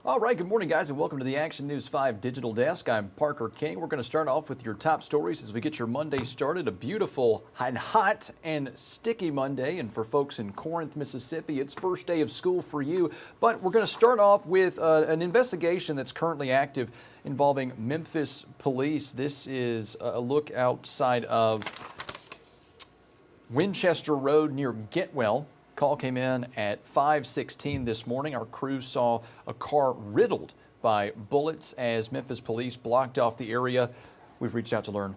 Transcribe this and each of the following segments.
All right, good morning, guys, and welcome to the Action News 5 Digital Desk. I'm Parker King. We're going to start off with your top stories as we get your Monday started. A beautiful and hot and sticky Monday, and for folks in Corinth, Mississippi, it's first day of school for you. But we're going to start off with an investigation that's currently active involving Memphis police. This is a look outside of Winchester Road near Getwell. Call came in at 5:16 this morning. Our crew saw a car riddled by bullets as Memphis police blocked off the area. We've reached out to learn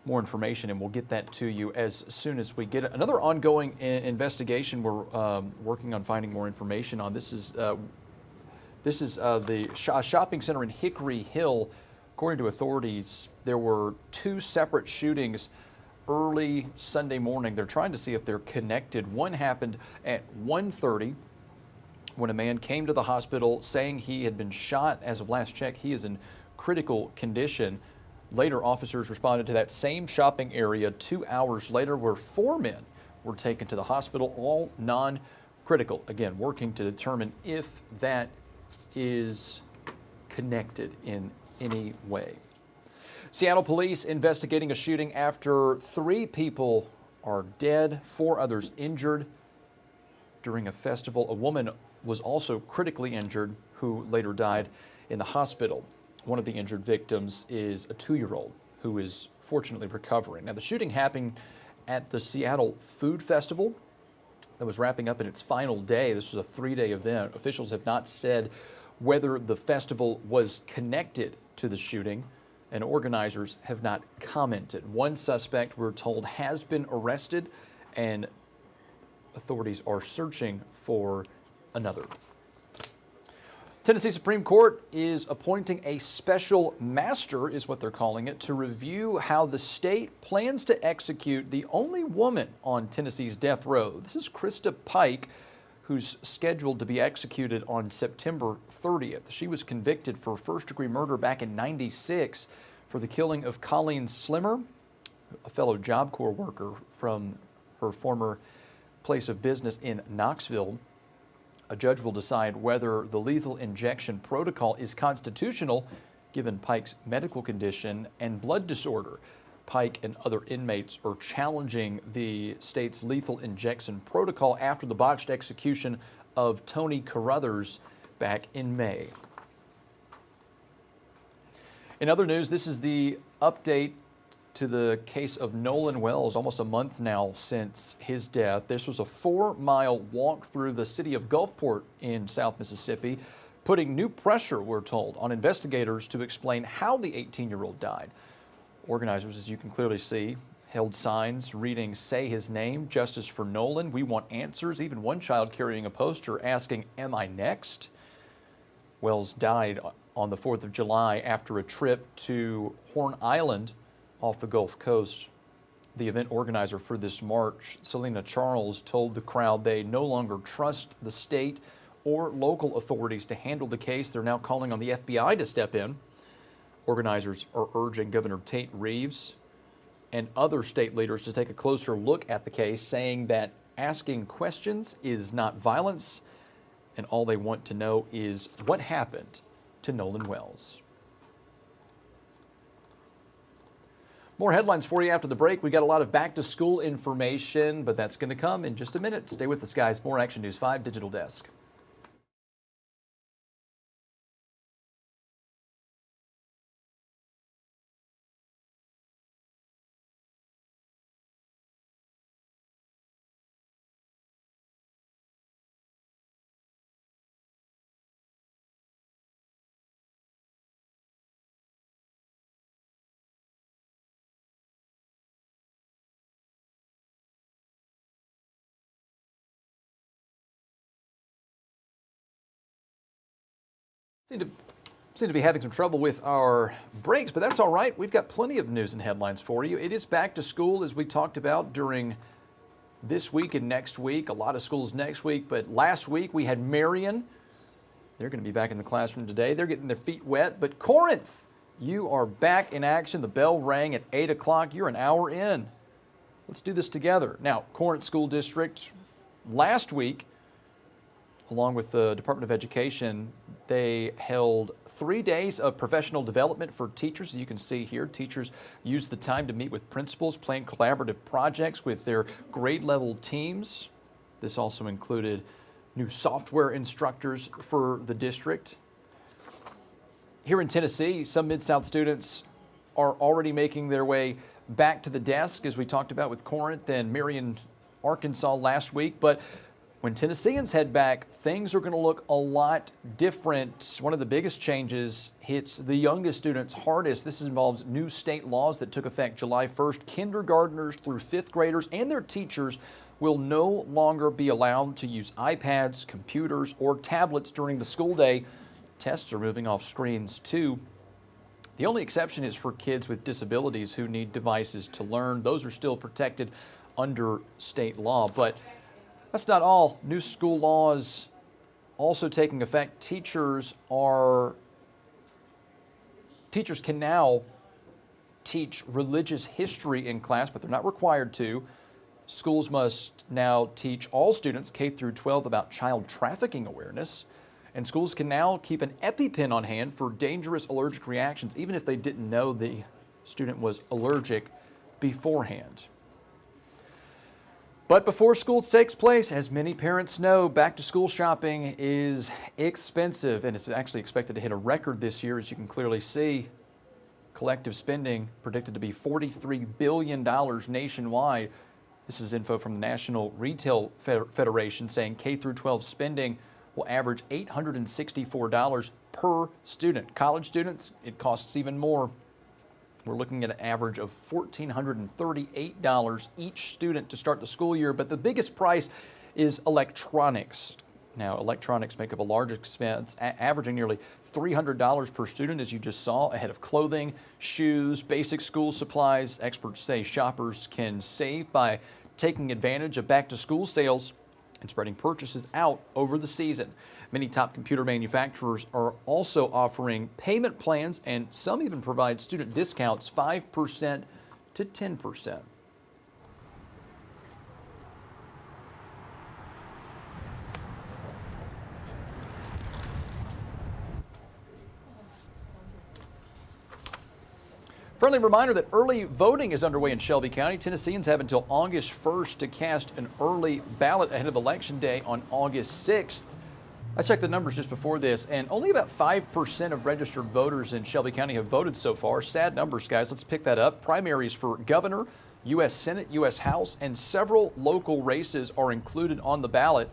more information, and we'll get that to you as soon as we get it. Another ongoing investigation we're working on finding more information on. This is the shopping center in Hickory Hill. According to authorities, there were two separate shootings early Sunday morning. They're trying to see if they're connected. One happened at 1:30 when a man came to the hospital saying he had been shot. As of last check, he is in critical condition. Later, officers responded to that same shopping area 2 hours later, where four men were taken to the hospital, all non-critical. Again, working to determine if that is connected in any way. Seattle police investigating a shooting after 3 people are dead, 4 others injured during a festival. A woman was also critically injured who later died in the hospital. One of the injured victims is a 2-year-old who is fortunately recovering. Now, the shooting happened at the Seattle Food Festival that was wrapping up in its final day. This was a 3-day event. Officials have not said whether the festival was connected to the shooting, and organizers have not commented. One suspect, we're told, has been arrested, and authorities are searching for another. Tennessee Supreme Court is appointing a special master, is what they're calling it, to review how the state plans to execute the only woman on Tennessee's death row. This is Krista Pike, who's scheduled to be executed on September 30th. She was convicted for first-degree murder back in '96 for the killing of Colleen Slimmer, a fellow Job Corps worker from her former place of business in Knoxville. A judge will decide whether the lethal injection protocol is constitutional given Pike's medical condition and blood disorder. Pike and other inmates are challenging the state's lethal injection protocol after the botched execution of Tony Carruthers back in May. In other news, this is the update to the case of Nolan Wells, almost a month now since his death. This was a 4-mile walk through the city of Gulfport in South Mississippi, putting new pressure, we're told, on investigators to explain how the 18-year-old died. Organizers, as you can clearly see, held signs reading, "Say his name, justice for Nolan, we want answers." Even one child carrying a poster asking, "Am I next?" Wells died on the 4th of July after a trip to Horn Island off the Gulf Coast. The event organizer for this march, Selena Charles, told the crowd they no longer trust the state or local authorities to handle the case. They're now calling on the FBI to step in. Organizers are urging Governor Tate Reeves and other state leaders to take a closer look at the case, saying that asking questions is not violence, and all they want to know is what happened to Nolan Wells. More headlines for you after the break. We got a lot of back-to-school information, but that's going to come in just a minute. Stay with us, guys. More Action News 5 Digital Desk. Seem to be having some trouble with our breaks, but that's all right. We've got plenty of news and headlines for you. It is back to school, as we talked about during this week and next week. A lot of schools next week, but last week we had Marion. They're going to be back in the classroom today. They're getting their feet wet, but Corinth, you are back in action. The bell rang at 8 o'clock. You're an hour in. Let's do this together. Now, Corinth School District last week along with the Department of Education, they held 3 days of professional development for teachers. As you can see here, teachers used the time to meet with principals, plan collaborative projects with their grade level teams. This also included new software instructors for the district. Here in Tennessee, some Mid-South students are already making their way back to the desk, as we talked about with Corinth and Marion, Arkansas last week. But when Tennesseans head back, things are going to look a lot different. One of the biggest changes hits the youngest students hardest. This involves new state laws that took effect July 1st. Kindergartners through 5th graders and their teachers will no longer be allowed to use iPads, computers, or tablets during the school day. Tests are moving off screens too. The only exception is for kids with disabilities who need devices to learn. Those are still protected under state law. But that's not all. New school laws also taking effect. Teachers can now teach religious history in class, but they're not required to. Schools must now teach all students K through 12 about child trafficking awareness. And schools can now keep an EpiPen on hand for dangerous allergic reactions, even if they didn't know the student was allergic beforehand. But before school takes place, as many parents know, back to school shopping is expensive, and it's actually expected to hit a record this year, as you can clearly see. Collective spending predicted to be $43 billion nationwide. This is info from the National Retail Federation saying K through 12 spending will average $864 per student. College students, it costs even more. We're looking at an average of $1,438 each student to start the school year, but the biggest price is electronics. Now, electronics make up a large expense, averaging nearly $300 per student, as you just saw, ahead of clothing, shoes, basic school supplies. Experts say shoppers can save by taking advantage of back-to-school sales and spreading purchases out over the season. Many top computer manufacturers are also offering payment plans, and some even provide student discounts 5% to 10%. Friendly reminder that early voting is underway in Shelby County. Tennesseans have until August 1st to cast an early ballot ahead of Election Day on August 6th. I checked the numbers just before this, and only about 5% of registered voters in Shelby County have voted so far. Sad numbers, guys. Let's pick that up. Primaries for governor, U.S. Senate, U.S. House, and several local races are included on the ballot.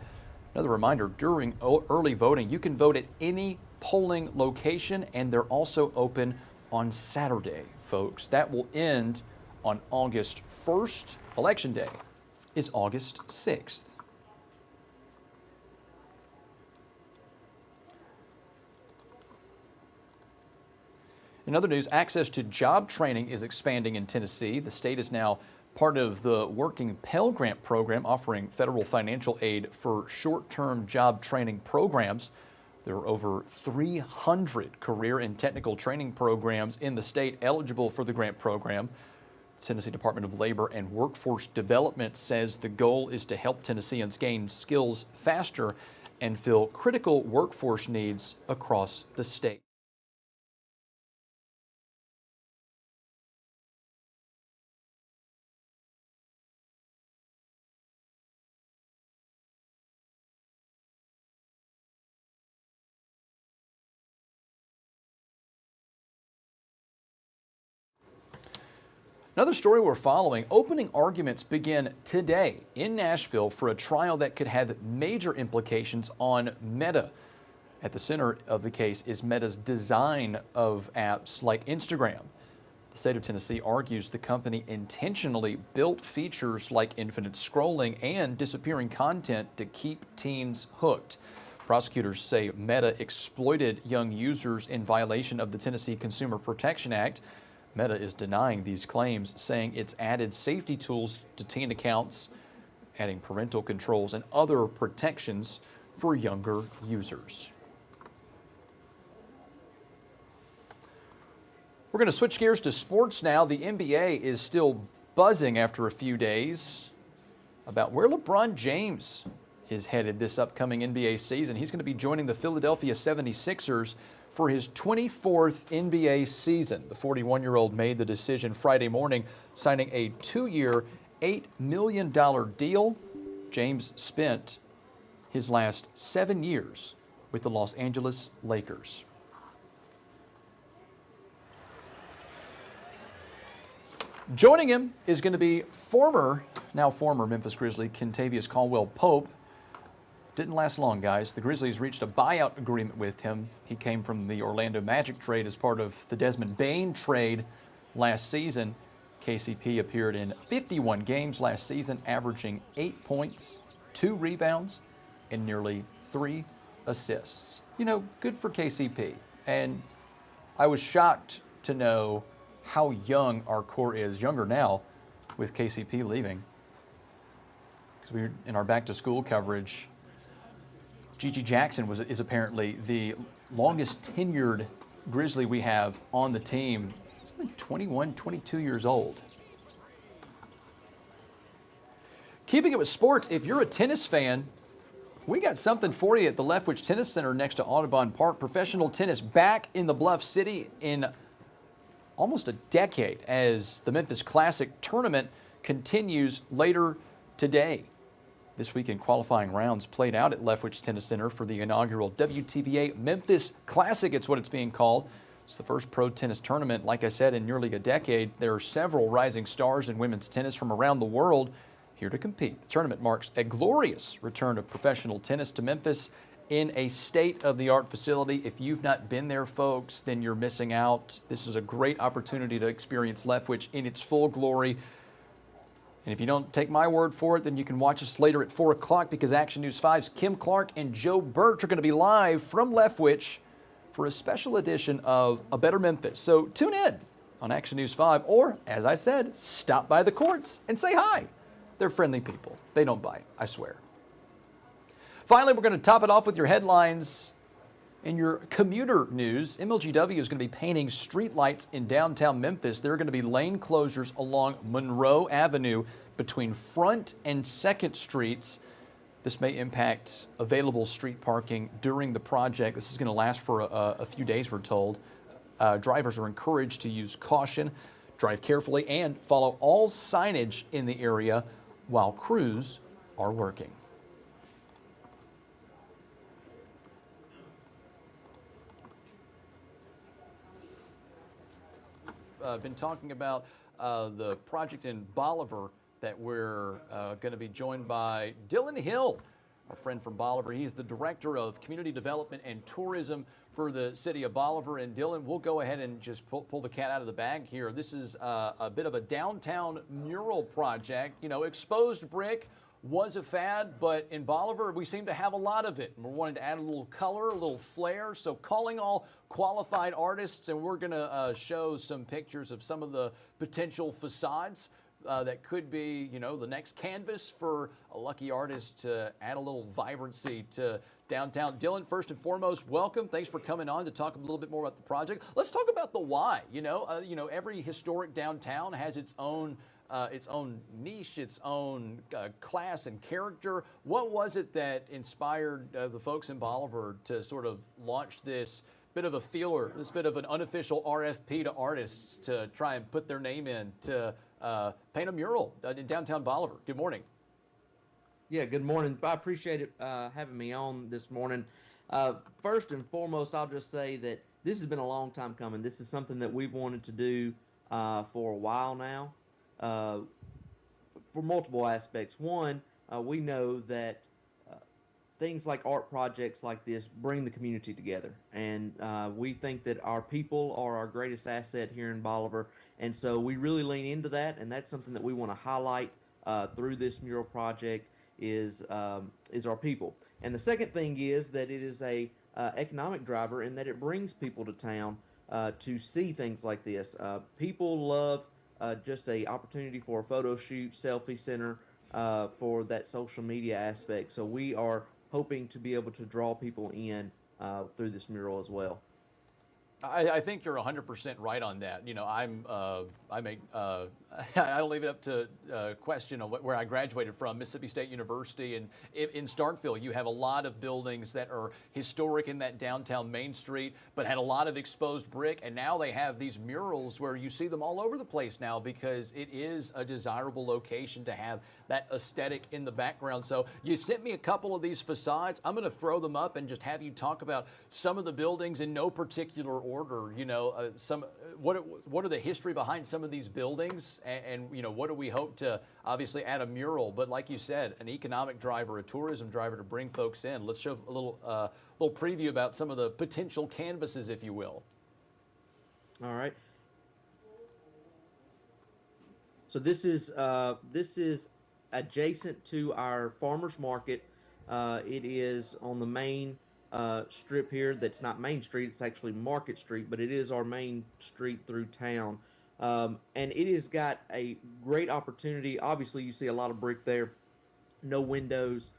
Another reminder, during early voting, you can vote at any polling location, and they're also open on Saturday, folks. That will end on August 1st. Election Day is August 6th. In other news, access to job training is expanding in Tennessee. The state is now part of the Working Pell Grant program, offering federal financial aid for short-term job training programs. There are over 300 career and technical training programs in the state eligible for the grant program. The Tennessee Department of Labor and Workforce Development says the goal is to help Tennesseans gain skills faster and fill critical workforce needs across the state. Another story we're following, opening arguments begin today in Nashville for a trial that could have major implications on Meta. At the center of the case is Meta's design of apps like Instagram. The state of Tennessee argues the company intentionally built features like infinite scrolling and disappearing content to keep teens hooked. Prosecutors say Meta exploited young users in violation of the Tennessee Consumer Protection Act. Meta is denying these claims, saying it's added safety tools to teen accounts, adding parental controls and other protections for younger users. We're going to switch gears to sports now. The NBA is still buzzing after a few days about where LeBron James is headed this upcoming NBA season. He's going to be joining the Philadelphia 76ers for his 24th NBA season. The 41-year-old made the decision Friday morning, signing a 2-year, $8 million deal. James spent his last 7 years with the Los Angeles Lakers. Joining him is going to be now former Memphis Grizzly Kentavious Caldwell-Pope. Didn't last long, guys. The Grizzlies reached a buyout agreement with him. He came from the Orlando Magic trade as part of the Desmond Bane trade last season. KCP appeared in 51 games last season, averaging 8 points, 2 rebounds, and nearly 3 assists. You know, good for KCP. And I was shocked to know how young our core is, younger now with KCP leaving. Because we were in our back-to-school coverage, Gigi Jackson is apparently the longest tenured Grizzly we have on the team. He's only 21, 22 years old. Keeping it with sports, if you're a tennis fan, we got something for you at the Leftwich Tennis Center next to Audubon Park. Professional tennis back in the Bluff City in almost a decade as the Memphis Classic tournament continues later today. This weekend qualifying rounds played out at Leftwich Tennis Center for the inaugural WTBA Memphis Classic. It's what it's being called. It's the first pro tennis tournament, like I said, in nearly a decade. There are several rising stars in women's tennis from around the world here to compete. The tournament marks a glorious return of professional tennis to Memphis in a state-of-the-art facility. If you've not been there, folks, then you're missing out. This is a great opportunity to experience Leftwich in its full glory. And if you don't take my word for it, then you can watch us later at 4 o'clock because Action News 5's Kim Clark and Joe Birch are going to be live from Leftwich for a special edition of A Better Memphis. So tune in on Action News 5 or, as I said, stop by the courts and say hi. They're friendly people. They don't bite, I swear. Finally, we're going to top it off with your headlines. In your commuter news, MLGW is going to be painting streetlights in downtown Memphis. There are going to be lane closures along Monroe Avenue between Front and 2nd Streets. This may impact available street parking during the project. This is going to last for a few days, we're told. Drivers are encouraged to use caution, drive carefully, and follow all signage in the area while crews are working. Been talking about the project in Bolivar that we're going to be joined by Dylan Hill, our friend from Bolivar. He's the Director of Community Development and Tourism for the city of Bolivar. And Dylan, we'll go ahead and just pull the cat out of the bag here. This is a bit of a downtown mural project. You know, exposed brick was a fad, but in Bolivar, we seem to have a lot of it. And we're wanting to add a little color, a little flair. So calling all qualified artists, and we're going to show some pictures of some of the potential facades that could be, you know, the next canvas for a lucky artist to add a little vibrancy to downtown. Dylan, first and foremost, welcome. Thanks for coming on to talk a little bit more about the project. Let's talk about the why. You know, every historic downtown has its own niche, its own class and character. What was it that inspired the folks in Bolivar to sort of launch this bit of a feeler, this bit of an unofficial RFP to artists to try and put their name in to paint a mural in downtown Bolivar? Good morning. Yeah, good morning. I appreciate it having me on this morning. First and foremost, I'll just say that this has been a long time coming. This is something that we've wanted to do for a while now. For multiple aspects. One, we know that things like art projects like this bring the community together, and we think that our people are our greatest asset here in Bolivar, and so we really lean into that, and that's something that we want to highlight through this mural project is our people. And the second thing is that it is a economic driver in that it brings people to town to see things like this. People love just a opportunity for a photo shoot, selfie center, for that social media aspect. So we are hoping to be able to draw people in through this mural as well. I think you're 100% right on that. You know, I make, I'll leave it up to question on where I graduated from, Mississippi State University. And in Starkville, you have a lot of buildings that are historic in that downtown Main Street, but had a lot of exposed brick. And now they have these murals where you see them all over the place now because it is a desirable location to have that aesthetic in the background. So you sent me a couple of these facades. I'm going to throw them up and just have you talk about some of the buildings in no particular order. You know, what are the history behind some of these buildings, and you know, what do we hope to obviously add a mural, but like you said, an economic driver, a tourism driver to bring folks in. Let's show a little preview about some of the potential canvases, if you will. All right. So this is adjacent to our farmers market. It is on the main strip here. That's not Main Street, it's actually Market Street, but it is our main street through town. And it has got a great opportunity. Obviously, you see a lot of brick there, no windows,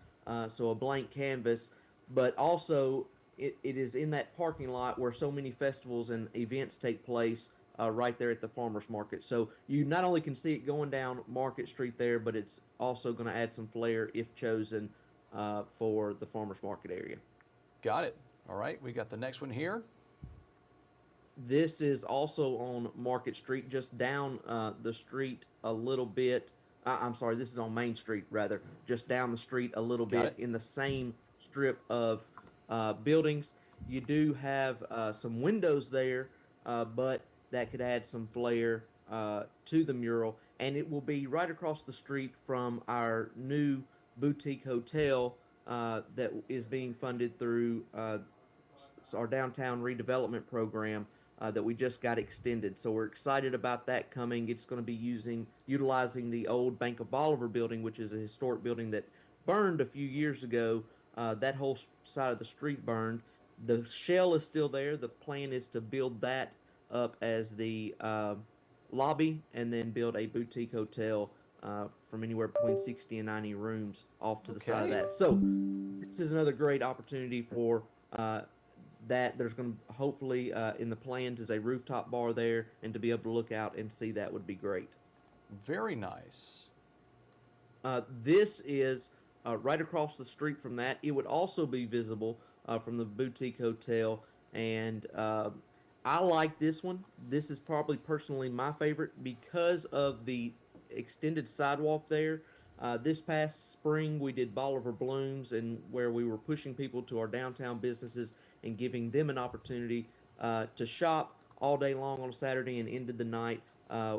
so a blank canvas, but also it is in that parking lot where so many festivals and events take place, right there at the farmers market. So you not only can see it going down Market Street there, but it's also going to add some flair if chosen for the farmers market area. Got it. All right, we got the next one here. This is also on Market Street, just down the street a little bit. I'm sorry, this is on Main Street, rather, just down the street a little bit in the same strip of buildings. You do have some windows there, but that could add some flair to the mural. And it will be right across the street from our new boutique hotel that is being funded through our downtown redevelopment program that we just got extended. So we're excited about that coming. It's going to be utilizing the old Bank of Bolivar building, which is a historic building that burned a few years ago. That whole side of the street burned. The shell is still there. The plan is to build that up as the lobby and then build a boutique hotel from anywhere between 60 and 90 rooms off to the side of that. So this is another great opportunity for that. There's going to hopefully in the plans is a rooftop bar there, and to be able to look out and see that would be great. Very nice. This is right across the street from that. It would also be visible from the boutique hotel, and I like this one. This is probably personally my favorite because of the extended sidewalk there. This past spring, we did Bolivar Blooms, and where we were pushing people to our downtown businesses and giving them an opportunity to shop all day long on a Saturday and ended the night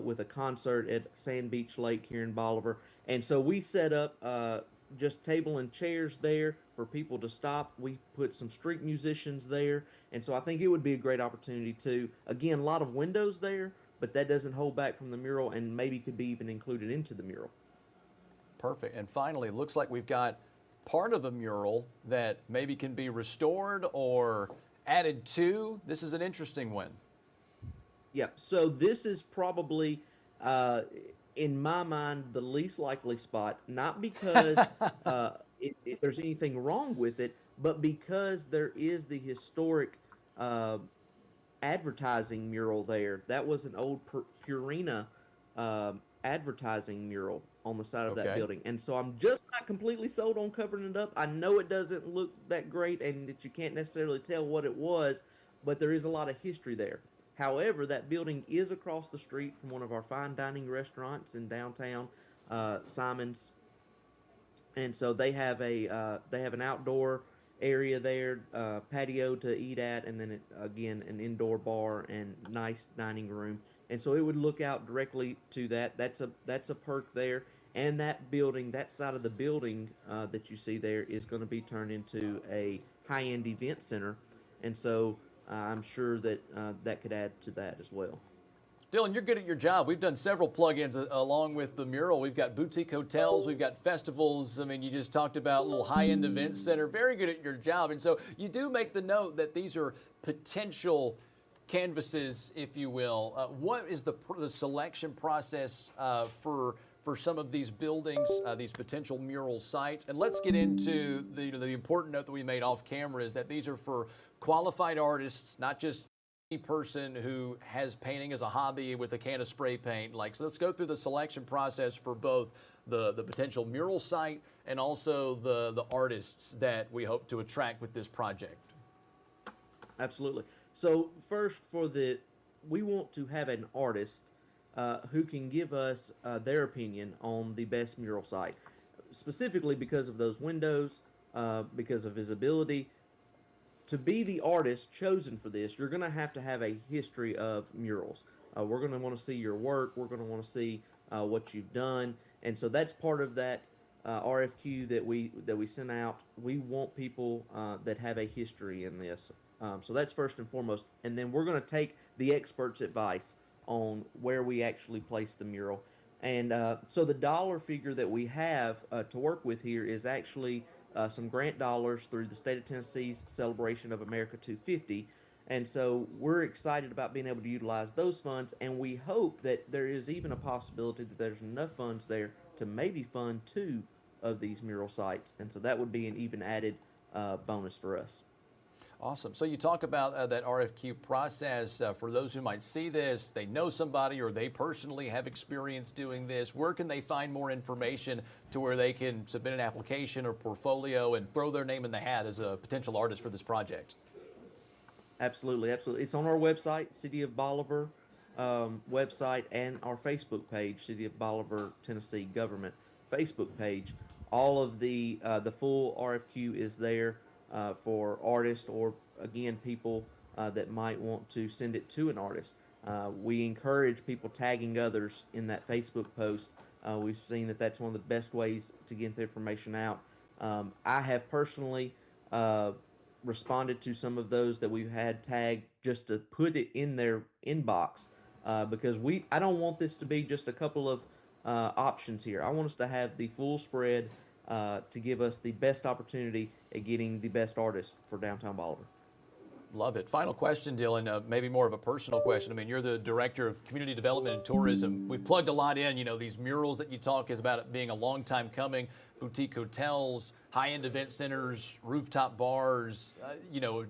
with a concert at Sand Beach Lake here in Bolivar. And so we set up just table and chairs there for people to stop. We put some street musicians there, and so I think it would be a great opportunity too. Again, a lot of windows there, but that doesn't hold back from the mural, and maybe could be even included into the mural. Perfect. And finally, it looks like we've got part of a mural that maybe can be restored or added to. This is an interesting one. Yeah, so this is probably, in my mind, the least likely spot, not because there's anything wrong with it, but because there is the historic advertising mural there. That was an old Purina advertising mural on the side of that building. And so I'm just not completely sold on covering it up. I know it doesn't look that great and that you can't necessarily tell what it was, but there is a lot of history there. However, that building is across the street from one of our fine dining restaurants in downtown, Simon's, and so they have an outdoor area there, patio to eat at, and then again an indoor bar and nice dining room. And so it would look out directly to that. That's a perk there. And that building, that side of the building that you see there, is going to be turned into a high-end event center, and so I'm sure that that could add to that as well. Dylan, you're good at your job. We've done several plug-ins along with the mural. We've got boutique hotels, we've got festivals. I mean, you just talked about a little high-end event center. Very good at your job. And so you do make the note that these are potential canvases, if you will. What is the selection process for some of these buildings, these potential mural sites? And let's get into the important note that we made off camera, is that these are for qualified artists, not just person who has painting as a hobby with a can of spray paint. Like, so let's go through the selection process for both the potential mural site and also the artists that we hope to attract with this project. Absolutely. So first, we want to have an artist who can give us their opinion on the best mural site, specifically because of those windows, because of visibility. To be the artist chosen for this, you're going to have a history of murals. We're going to want to see your work. We're going to want to see what you've done, and so that's part of that RFQ that we sent out. We want people that have a history in this. So that's first and foremost, and then we're going to take the experts' advice on where we actually place the mural. And so the dollar figure that we have to work with here is actually some grant dollars through the state of Tennessee's Celebration of America 250. And so we're excited about being able to utilize those funds, and we hope that there is even a possibility that there's enough funds there to maybe fund 2 of these mural sites. And so that would be an even added bonus for us. Awesome. So you talk about that RFQ process. For those who might see this, they know somebody or they personally have experience doing this. Where can they find more information to where they can submit an application or portfolio and throw their name in the hat as a potential artist for this project? Absolutely, absolutely. It's on our website, City of Bolivar website, and our Facebook page, City of Bolivar, Tennessee Government Facebook page. All of the full RFQ is there for artists or, again, people that might want to send it to an artist. We encourage people tagging others in that Facebook post. We've seen that that's one of the best ways to get the information out. I have personally responded to some of those that we've had tagged just to put it in their inbox because I don't want this to be just a couple of options here. I want us to have the full spread to give us the best opportunity at getting the best artist for downtown Bolivar. Love it. Final question, Dylan, maybe more of a personal question. I mean, you're the Director of Community Development and Tourism. We've plugged a lot in, these murals that you talk is about it being a long time coming, boutique hotels, high-end event centers, rooftop bars,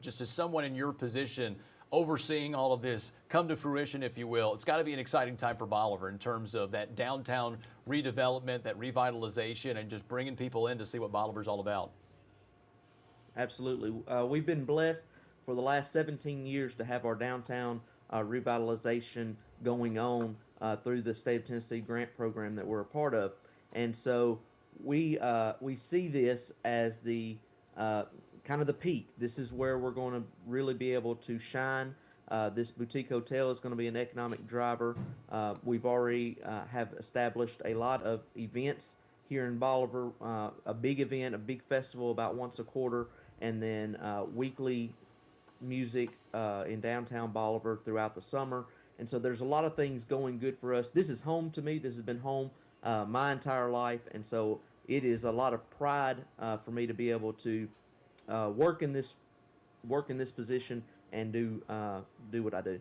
just as someone in your position overseeing all of this come to fruition, if you will. It's got to be an exciting time for Bolivar in terms of that downtown redevelopment, that revitalization, and just bringing people in to see what Bolivar's all about. Absolutely. We've been blessed for the last 17 years to have our downtown revitalization going on through the State of Tennessee grant program that we're a part of. And so we see this as the kind of the peak. This is where we're going to really be able to shine. This boutique hotel is going to be an economic driver. We've already have established a lot of events here in Bolivar, a big event, a big festival about once a quarter, and then weekly music in downtown Bolivar throughout the summer. And so there's a lot of things going good for us. This is home to me. This has been home my entire life. And so it is a lot of pride for me to be able to work in this position and do what I do.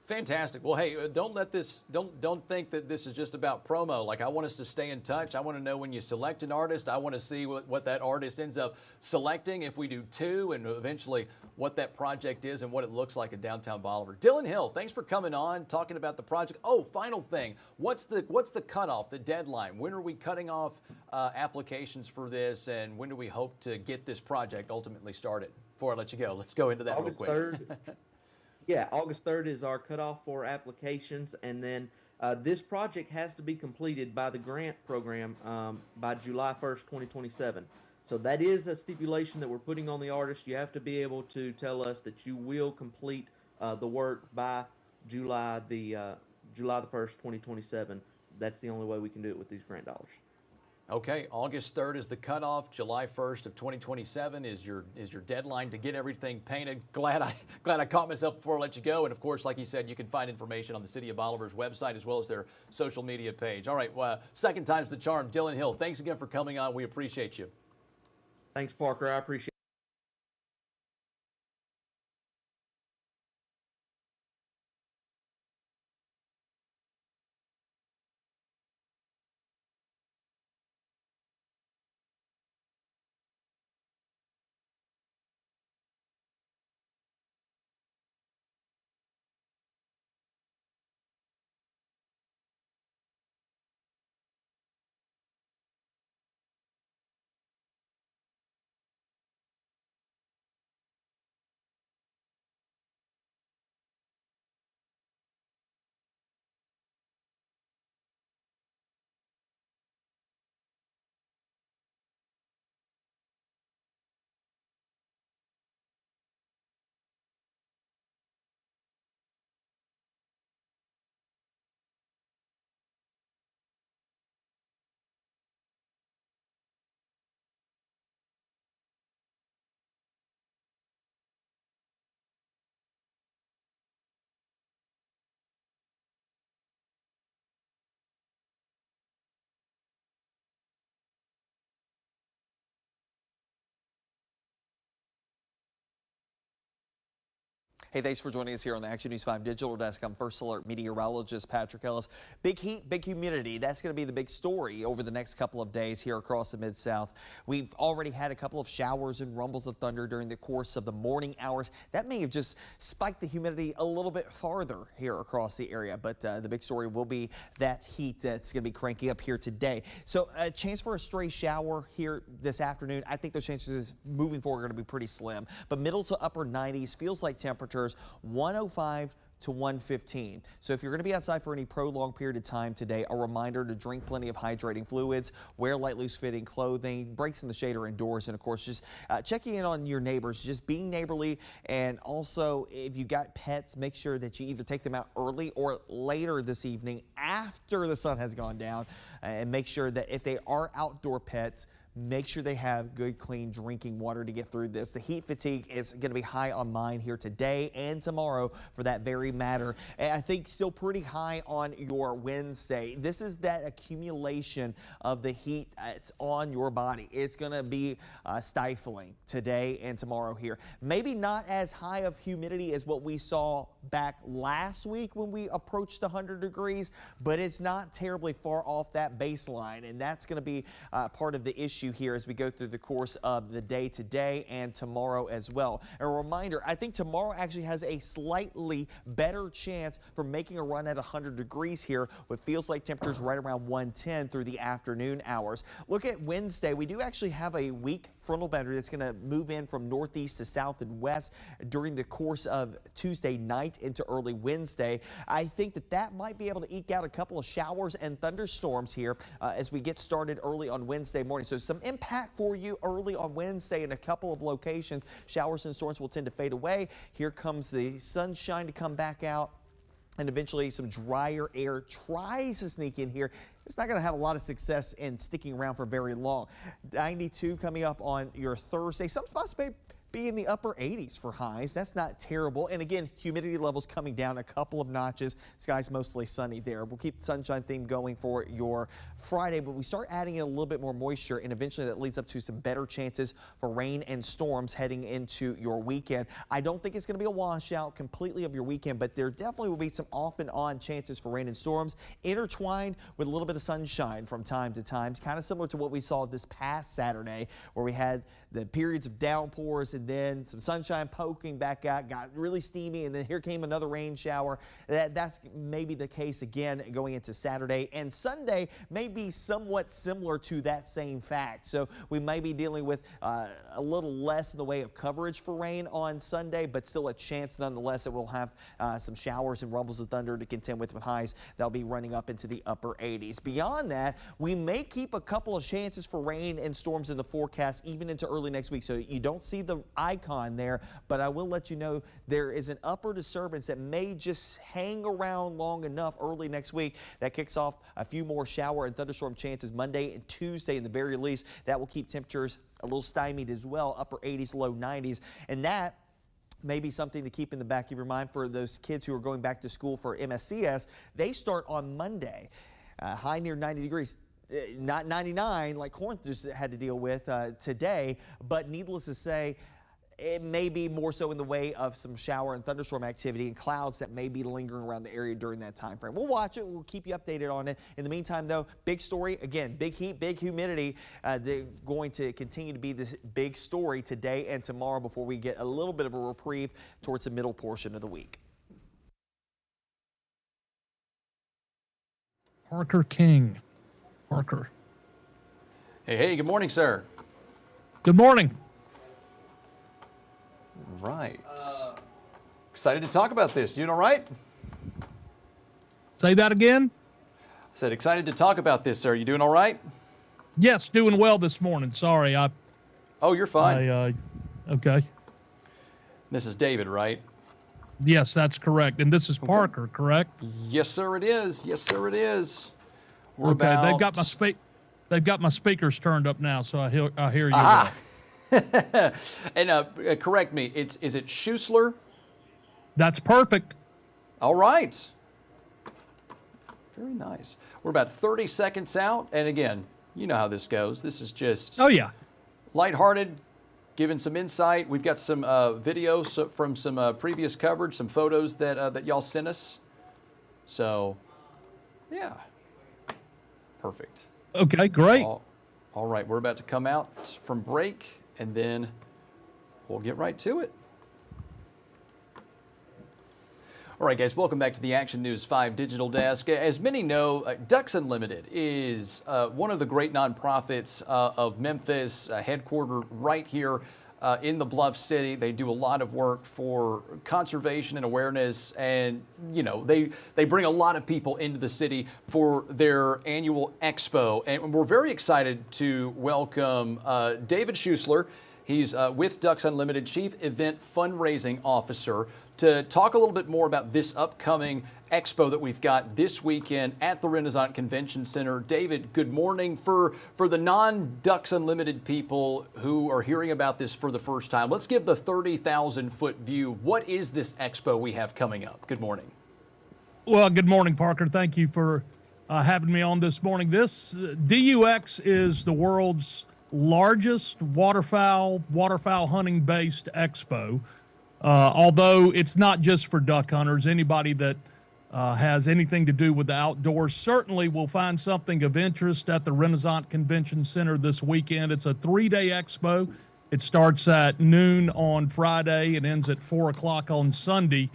Fantastic. Well, hey, don't think that this is just about promo. Like, I want us to stay in touch. I want to know when you select an artist. I want to see what that artist ends up selecting if we do 2, and eventually what that project is and what it looks like in downtown Bolivar. Dylan Hill, thanks for coming on, talking about the project. Oh, final thing. What's the cutoff, the deadline? When are we cutting off applications for this, and when do we hope to get this project ultimately started? Before I let you go, let's go into that August real quick. 3rd. Yeah, August 3rd is our cutoff for applications, and then this project has to be completed by the grant program by July 1st, 2027. So that is a stipulation that we're putting on the artist. You have to be able to tell us that you will complete the work by July the 1st, 2027. That's the only way we can do it with these grant dollars. Okay, August 3rd is the cutoff. July 1st of 2027 is your deadline to get everything painted. Glad I caught myself before I let you go. And of course, like you said, you can find information on the City of Bolivar's website as well as their social media page. All right, second time's the charm. Dylan Hill, thanks again for coming on. We appreciate you. Thanks, Parker. I appreciate it. Hey, thanks for joining us here on the Action News 5 Digital Desk. I'm First Alert meteorologist Patrick Ellis. Big heat, big humidity. That's going to be the big story over the next couple of days here across the Mid-South. We've already had a couple of showers and rumbles of thunder during the course of the morning hours. That may have just spiked the humidity a little bit farther here across the area, but the big story will be that heat that's going to be cranking up here today. So a chance for a stray shower here this afternoon. I think those chances moving forward are going to be pretty slim, but middle to upper 90s feels like temperatures 105 to 115. So if you're going to be outside for any prolonged period of time today, a reminder to drink plenty of hydrating fluids, wear light, loose fitting clothing, breaks in the shade or indoors, and of course just checking in on your neighbors, just being neighborly. And also, if you got pets, make sure that you either take them out early or later this evening after the sun has gone down, and make sure that if they are outdoor pets, make sure they have good, clean drinking water to get through this. The heat fatigue is going to be high on mine here today and tomorrow for that very matter. And I think still pretty high on your Wednesday. This is that accumulation of the heat that's on your body. It's going to be stifling today and tomorrow here. Maybe not as high of humidity as what we saw back last week when we approached 100 degrees, but it's not terribly far off that baseline. And that's going to be part of the issue here as we go through the course of the day today and tomorrow as well. A reminder, I think tomorrow actually has a slightly better chance for making a run at 100 degrees here, what feels like temperatures right around 110 through the afternoon hours. Look at Wednesday. We do actually have a weak frontal boundary that's going to move in from northeast to south and west during the course of Tuesday night into early Wednesday. I think that might be able to eke out a couple of showers and thunderstorms here as we get started early on Wednesday morning. So some impact for you early on Wednesday in a couple of locations. Showers and storms will tend to fade away. Here comes the sunshine to come back out, and eventually some drier air tries to sneak in here. It's not going to have a lot of success in sticking around for very long. 92 coming up on your Thursday. Some spots may be in the upper 80s for highs. That's not terrible. And again, humidity levels coming down a couple of notches. Skies mostly sunny there. We'll keep the sunshine theme going for your Friday, but we start adding in a little bit more moisture, and eventually that leads up to some better chances for rain and storms heading into your weekend. I don't think it's going to be a washout completely of your weekend, but there definitely will be some off and on chances for rain and storms intertwined with a little bit of sunshine from time to time. It's kind of similar to what we saw this past Saturday, where we had the periods of downpours and then some sunshine poking back out, got really steamy, and then here came another rain shower. That's maybe the case again going into Saturday, and Sunday may be somewhat similar to that same fact. So we may be dealing with a little less in the way of coverage for rain on Sunday, but still a chance nonetheless that we'll have some showers and rumbles of thunder to contend with highs that'll be running up into the upper 80s. Beyond that, we may keep a couple of chances for rain and storms in the forecast even into early next week. So you don't see the icon there, but I will let you know there is an upper disturbance that may just hang around long enough early next week that kicks off a few more shower and thunderstorm chances Monday and Tuesday in the very least. That will keep temperatures a little stymied as well, upper 80s, low 90s, and that may be something to keep in the back of your mind for those kids who are going back to school for MSCS. They start on Monday, high near 90 degrees. Not 99 like Corinth just had to deal with today, but needless to say, it may be more so in the way of some shower and thunderstorm activity and clouds that may be lingering around the area during that time frame. We'll watch it. We'll keep you updated on it. In the meantime, though, big story. Again, big heat, big humidity. They're going to continue to be this big story today and tomorrow before we get a little bit of a reprieve towards the middle portion of the week. Parker King. Parker. Hey, good morning, sir. Good morning. Right. Excited to talk about this. You doing all right? Say that again? I said excited to talk about this, sir. You doing all right? Yes, doing well this morning. Sorry, Oh, you're fine. Okay. This is David, right? Yes, that's correct. And this is Parker, correct? Yes, sir, it is. Yes, sir, it is. We're Okay, about... they've got my speakers turned up now, so I hear you. Aha. And correct me, is it Schuessler? That's perfect. All right. Very nice. We're about 30 seconds out, and again, you know how this goes. This is just Oh yeah. lighthearted, giving some insight. We've got some video from some previous coverage, some photos that y'all sent us. So, yeah, perfect. Okay, great. All right, we're about to come out from break, and then we'll get right to it. All right, guys, welcome back to the Action News 5 Digital Desk. As many know, Ducks Unlimited is one of the great nonprofits of Memphis, headquartered right here in the Bluff City. They do a lot of work for conservation and awareness, and you know they bring a lot of people into the city for their annual expo. And we're very excited to welcome David Schusler. He's with Ducks Unlimited, Chief Event Fundraising Officer, to talk a little bit more about this upcoming expo that we've got this weekend at the Renaissance Convention Center. David, good morning. For the non-Ducks Unlimited people who are hearing about this for the first time, let's give the 30,000-foot view. What is this expo we have coming up? Good morning. Well, good morning, Parker. Thank you for having me on this morning. This DUX is the world's largest waterfowl hunting based expo. Although it's not just for duck hunters, anybody that has anything to do with the outdoors certainly will find something of interest at the Renaissance Convention Center this weekend. It's a 3-day expo. It starts at noon on Friday and ends at 4 o'clock on Sunday.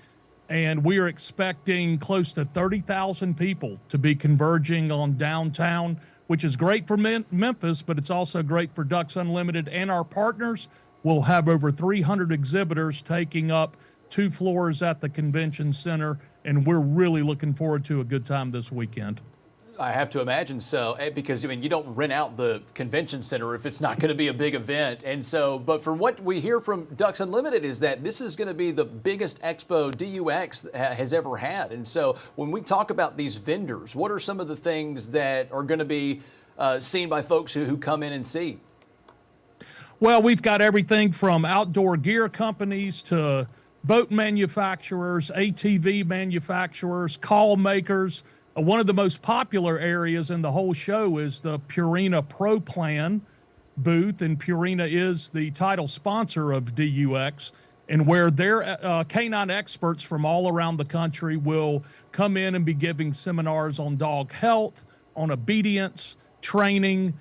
And we are expecting close to 30,000 people to be converging on downtown, which is great for Memphis, but it's also great for Ducks Unlimited and our partners. We'll have over 300 exhibitors taking up 2 floors at the convention center, and we're really looking forward to a good time this weekend. I have to imagine so, because I mean you don't rent out the convention center if it's not going to be a big event. And so, but from what we hear from Ducks Unlimited is that this is going to be the biggest expo DUX has ever had. And so, when we talk about these vendors, what are some of the things that are going to be seen by folks who come in and see? Well, we've got everything from outdoor gear companies to boat manufacturers, ATV manufacturers, call makers. One of the most popular areas in the whole show is the Purina Pro Plan booth, and Purina is the title sponsor of DUX, and where their canine experts from all around the country will come in and be giving seminars on dog health, on obedience, training,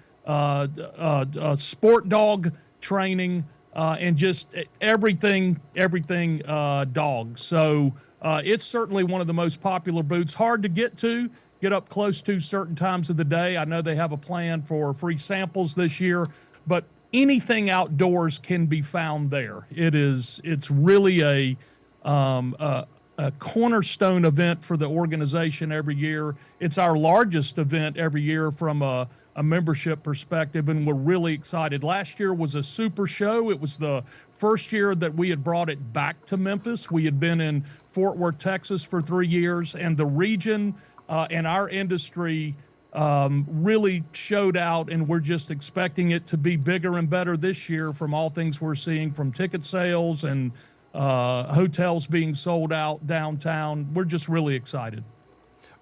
sport dog training, and just everything dog. So it's certainly one of the most popular booths. Hard to get up close to certain times of the day. I know they have a plan for free samples this year, but anything outdoors can be found there. It's really a cornerstone event for the organization every year. It's our largest event every year from a membership perspective, and we're really excited. Last year was a super show. It was the first year that we had brought it back to Memphis. We had been in Fort Worth, Texas for 3 years, and the region and our industry really showed out, and we're just expecting it to be bigger and better this year from all things we're seeing from ticket sales and hotels being sold out downtown. We're just really excited.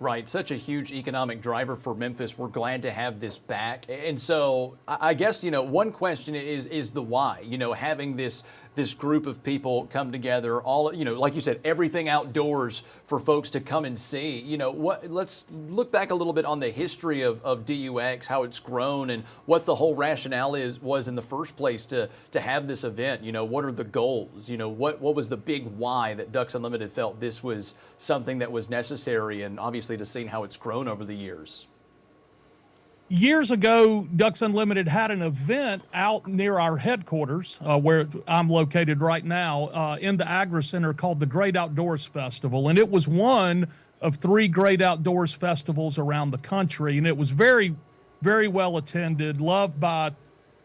Right, such a huge economic driver for Memphis. We're glad to have this back. And so I guess, one question is the why, having this group of people come together, all, like you said, everything outdoors for folks to come and see. Let's look back a little bit on the history of DUX, how it's grown, and what the whole rationale was in the first place to have this event. What are the goals? What was the big why that Ducks Unlimited felt this was something that was necessary, and obviously to see how it's grown over the years. Years ago, Ducks Unlimited had an event out near our headquarters, where I'm located right now, in the Agri Center called the Great Outdoors Festival. And it was one of 3 Great Outdoors Festivals around the country. And it was very, very well attended, loved by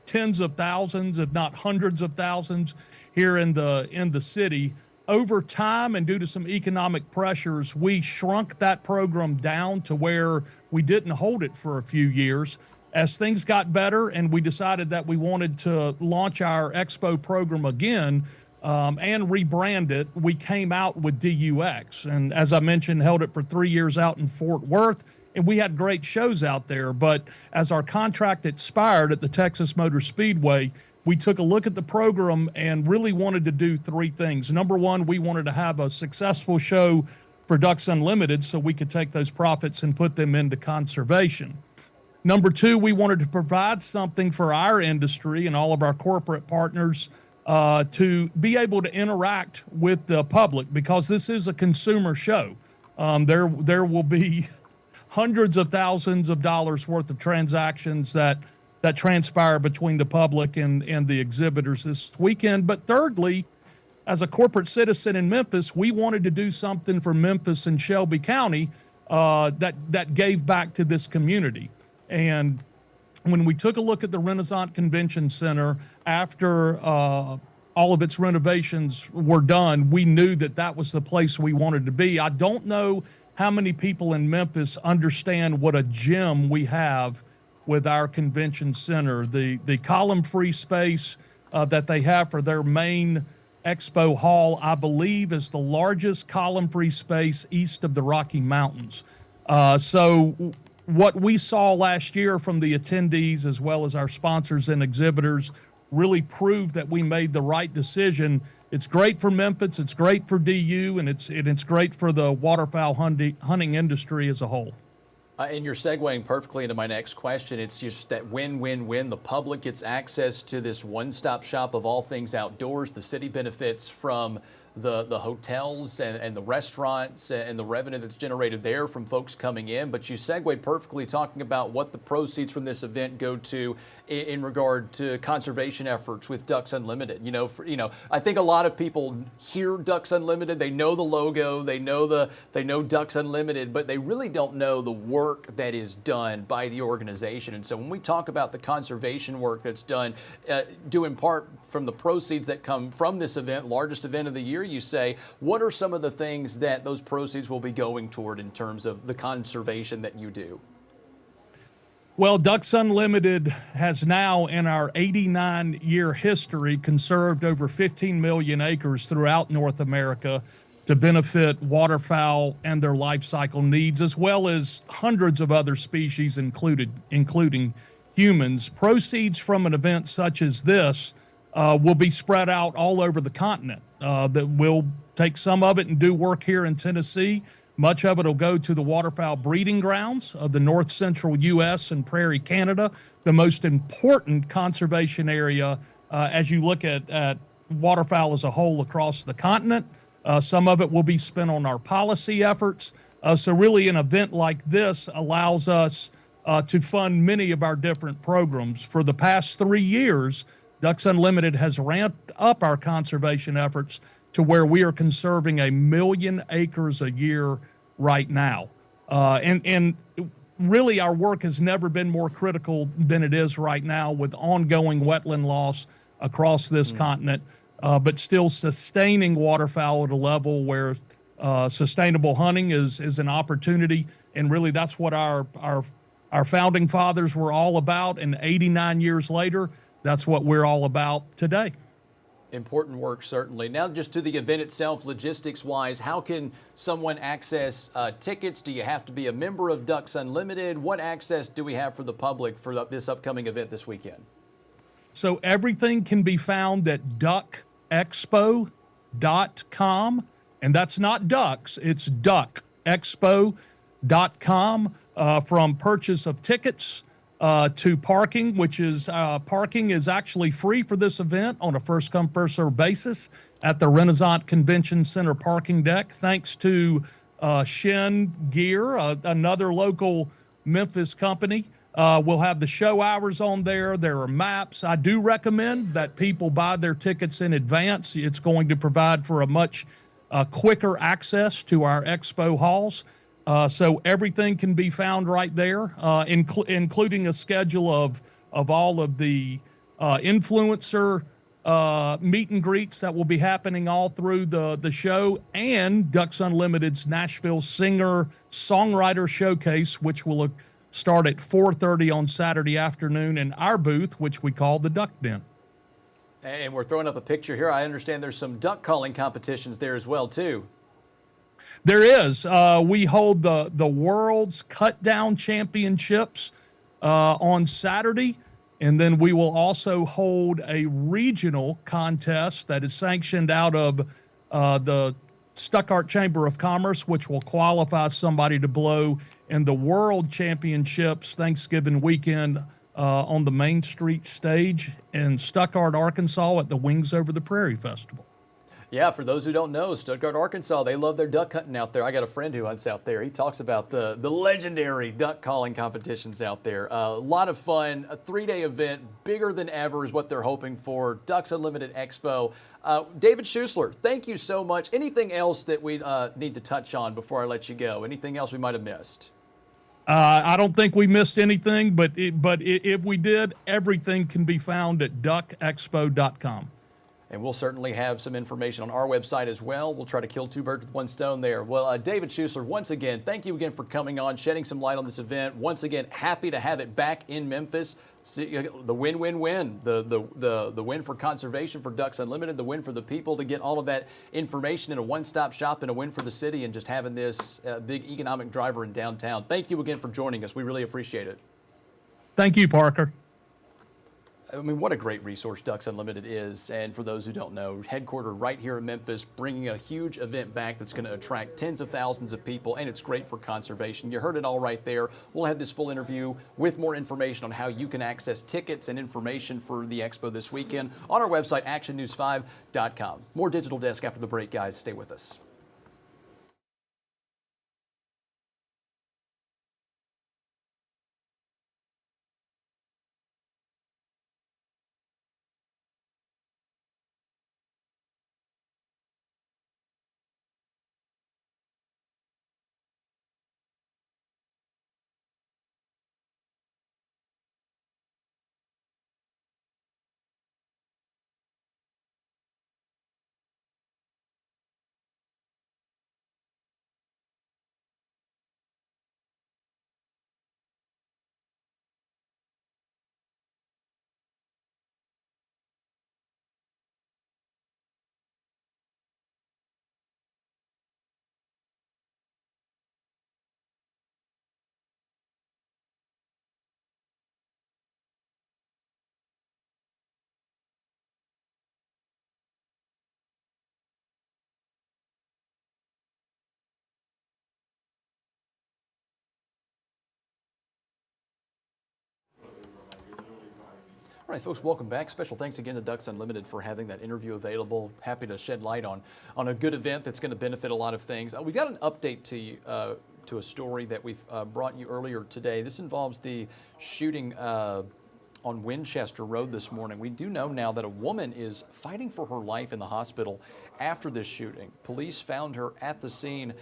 tens of thousands, if not hundreds of thousands here in the city. Over time, and due to some economic pressures, we shrunk that program down to where we didn't hold it for a few years. As things got better and we decided that we wanted to launch our expo program again and rebrand it, we came out with DUX. And as I mentioned, held it for 3 years out in Fort Worth, and we had great shows out there. But as our contract expired at the Texas Motor Speedway, we took a look at the program and really wanted to do three things. Number one, we wanted to have a successful show for Ducks Unlimited so we could take those profits and put them into conservation. Number two, we wanted to provide something for our industry and all of our corporate partners to be able to interact with the public, because this is a consumer show. There will be hundreds of thousands of dollars worth of transactions that transpire between the public and the exhibitors this weekend. But thirdly, as a corporate citizen in Memphis, we wanted to do something for Memphis and Shelby County that gave back to this community. And when we took a look at the Renaissance Convention Center after all of its renovations were done, we knew that that was the place we wanted to be. I don't know how many people in Memphis understand what a gem we have with our convention center. The column-free space that they have for their main expo hall, I believe, is the largest column-free space east of the Rocky Mountains. So what we saw last year from the attendees, as well as our sponsors and exhibitors, really proved that we made the right decision. It's great for Memphis, it's great for DU, and it's great for the waterfowl hunting industry as a whole. And you're segueing perfectly into my next question. It's just that win-win-win. The public gets access to this one-stop shop of all things outdoors. The city benefits from the hotels and the restaurants and the revenue that's generated there from folks coming in. But you segued perfectly talking about what the proceeds from this event go to in regard to conservation efforts with Ducks Unlimited. I think a lot of people hear Ducks Unlimited, they know the logo, they know Ducks Unlimited, but they really don't know the work that is done by the organization. And so when we talk about the conservation work that's done, due in part from the proceeds that come from this event, largest event of the year, you say, what are some of the things that those proceeds will be going toward in terms of the conservation that you do? Well, Ducks Unlimited has now, in our 89-year history, conserved over 15 million acres throughout North America to benefit waterfowl and their life cycle needs, as well as hundreds of other species, including humans. Proceeds from an event such as this will be spread out all over the continent. That we'll take some of it and do work here in Tennessee. Much of it will go to the waterfowl breeding grounds of the north central U.S. and Prairie, Canada, the most important conservation area as you look at waterfowl as a whole across the continent. Some of it will be spent on our policy efforts. So really an event like this allows us to fund many of our different programs. For the past 3 years, Ducks Unlimited has ramped up our conservation efforts to where we are conserving 1 million acres a year right now. And really our work has never been more critical than it is right now, with ongoing wetland loss across this continent, but still sustaining waterfowl at a level where sustainable hunting is an opportunity. And really that's what our founding fathers were all about. And 89 years later, that's what we're all about today. Important work, certainly. Now, just to the event itself, logistics-wise, how can someone access tickets? Do you have to be a member of Ducks Unlimited? What access do we have for the public for this upcoming event this weekend? So everything can be found at duckexpo.com, and that's not ducks, it's duckexpo.com, from purchase of tickets to parking, which is parking is actually free for this event on a first come first served basis at the Renaissance Convention Center parking deck, thanks to Shin Gear, another local Memphis company. We'll have the show hours on there. There are maps. I do recommend that people buy their tickets in advance. It's going to provide for a much quicker access to our expo halls. So everything can be found right there, including a schedule of all of the influencer meet and greets that will be happening all through the show, and Ducks Unlimited's Nashville Singer-Songwriter Showcase, which will start at 4:30 on Saturday afternoon in our booth, which we call the Duck Den. And we're throwing up a picture here. I understand there's some duck calling competitions there as well, too. There is. We hold the world's cut down championships on Saturday. And then we will also hold a regional contest that is sanctioned out of the Stuttgart Chamber of Commerce, which will qualify somebody to blow in the World Championships Thanksgiving weekend on the Main Street stage in Stuttgart, Arkansas at the Wings Over the Prairie Festival. Yeah, for those who don't know, Stuttgart, Arkansas, they love their duck hunting out there. I got a friend who hunts out there. He talks about the legendary duck calling competitions out there. A lot of fun, a 3-day event, bigger than ever is what they're hoping for. Ducks Unlimited Expo. David Schusler, thank you so much. Anything else that we need to touch on before I let you go? Anything else we might have missed? I don't think we missed anything, but if we did, everything can be found at duckexpo.com. And we'll certainly have some information on our website as well. We'll try to kill two birds with one stone there. Well, David Schusler, once again, thank you again for coming on, shedding some light on this event. Once again, happy to have it back in Memphis. See, the win-win-win, the win for conservation for Ducks Unlimited, the win for the people to get all of that information in a one-stop shop, and a win for the city, and just having this big economic driver in downtown. Thank you again for joining us. We really appreciate it. Thank you, Parker. I mean, what a great resource Ducks Unlimited is. And for those who don't know, headquartered right here in Memphis, bringing a huge event back that's going to attract tens of thousands of people, and it's great for conservation. You heard it all right there. We'll have this full interview with more information on how you can access tickets and information for the expo this weekend on our website, actionnews5.com. More Digital Desk after the break, guys. Stay with us. All right, folks, welcome back. Special thanks again to Ducks Unlimited for having that interview available. Happy to shed light on a good event that's going to benefit a lot of things. We've got an update to you, to a story that we've brought you earlier today. This involves the shooting on Winchester Road this morning. We do know now that a woman is fighting for her life in the hospital after this shooting. Police found her at the scene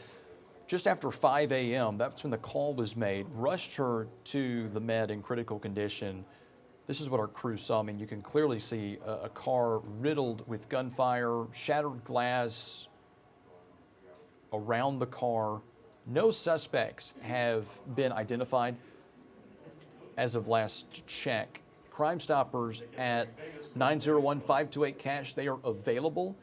just after 5 a.m. That's when the call was made, rushed her to the med in critical condition. This is what our crew saw. I mean, you can clearly see a car riddled with gunfire, shattered glass around the car. No suspects have been identified as of last check. Crime Stoppers at 901-528-CASH, they are available.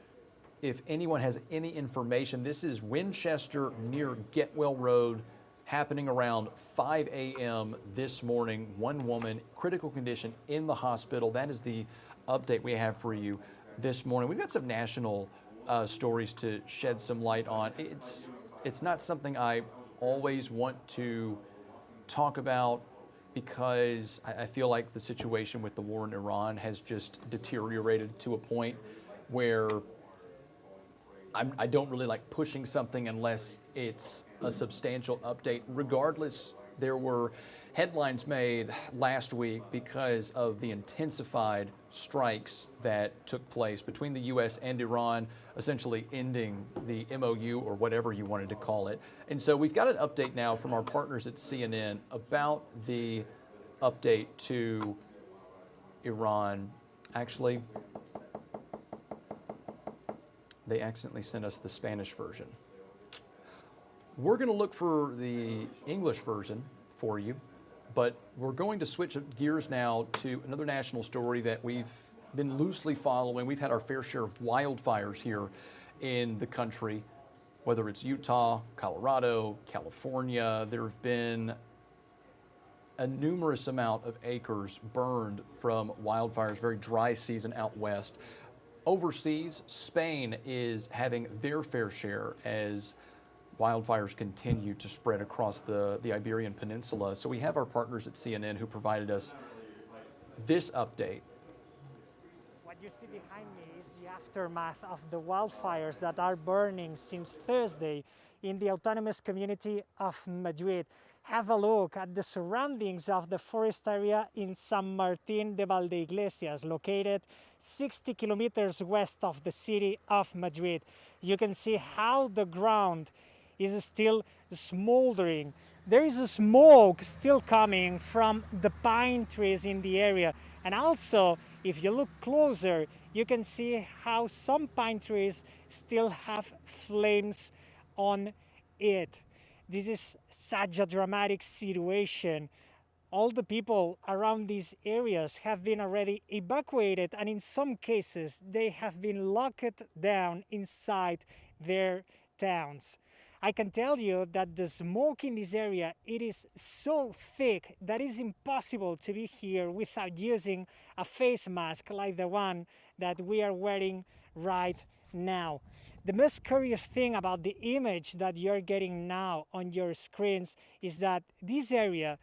If anyone has any information, this is Winchester near Getwell Road, happening around 5 a.m. this morning. One woman, critical condition in the hospital. That is the update we have for you this morning. We've got some national stories to shed some light on. It's not something I always want to talk about because I feel like the situation with the war in Iran has just deteriorated to a point where I don't really like pushing something unless it's a substantial update. Regardless, there were headlines made last week because of the intensified strikes that took place between the U.S. and Iran, essentially ending the MOU or whatever you wanted to call it. And so we've got an update now from our partners at CNN about the update to Iran. Actually, they accidentally sent us the Spanish version. We're going to look for the English version for you, but we're going to switch gears now to another national story that we've been loosely following. We've had our fair share of wildfires here in the country, whether it's Utah, Colorado, California. There have been a numerous amount of acres burned from wildfires, very dry season out west. Overseas, Spain is having their fair share as wildfires continue to spread across the Iberian Peninsula. So we have our partners at CNN who provided us this update. What you see behind me is the aftermath of the wildfires that are burning since Thursday in the autonomous community of Madrid. Have a look at the surroundings of the forest area in San Martín de Valdeiglesias, located 60 kilometers west of the city of Madrid. You can see how the ground is still smoldering. There is a smoke still coming from the pine trees in the area. And also, if you look closer, you can see how some pine trees still have flames on it. This is such a dramatic situation. All the people around these areas have been already evacuated, and in some cases, they have been locked down inside their towns. I can tell you that the smoke in this area, it is so thick that it's impossible to be here without using a face mask like the one that we are wearing right now. The most curious thing about the image that you're getting now on your screens is that this area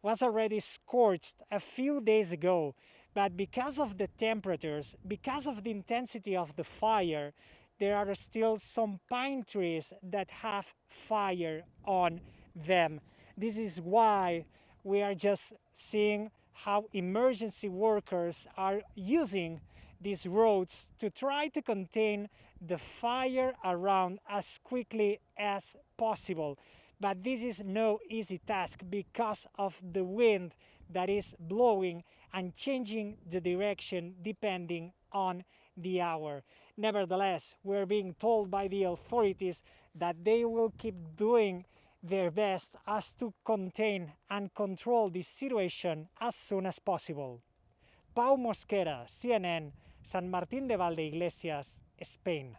was already scorched a few days ago, but because of the temperatures, because of the intensity of the fire, there are still some pine trees that have fire on them. This is why we are just seeing how emergency workers are using these roads to try to contain the fire around as quickly as possible. But this is no easy task because of the wind that is blowing and changing the direction depending on the hour. Nevertheless, we're being told by the authorities that they will keep doing their best as to contain and control this situation as soon as possible. Pau Mosquera, CNN, San Martín de Valdeiglesias, Spain.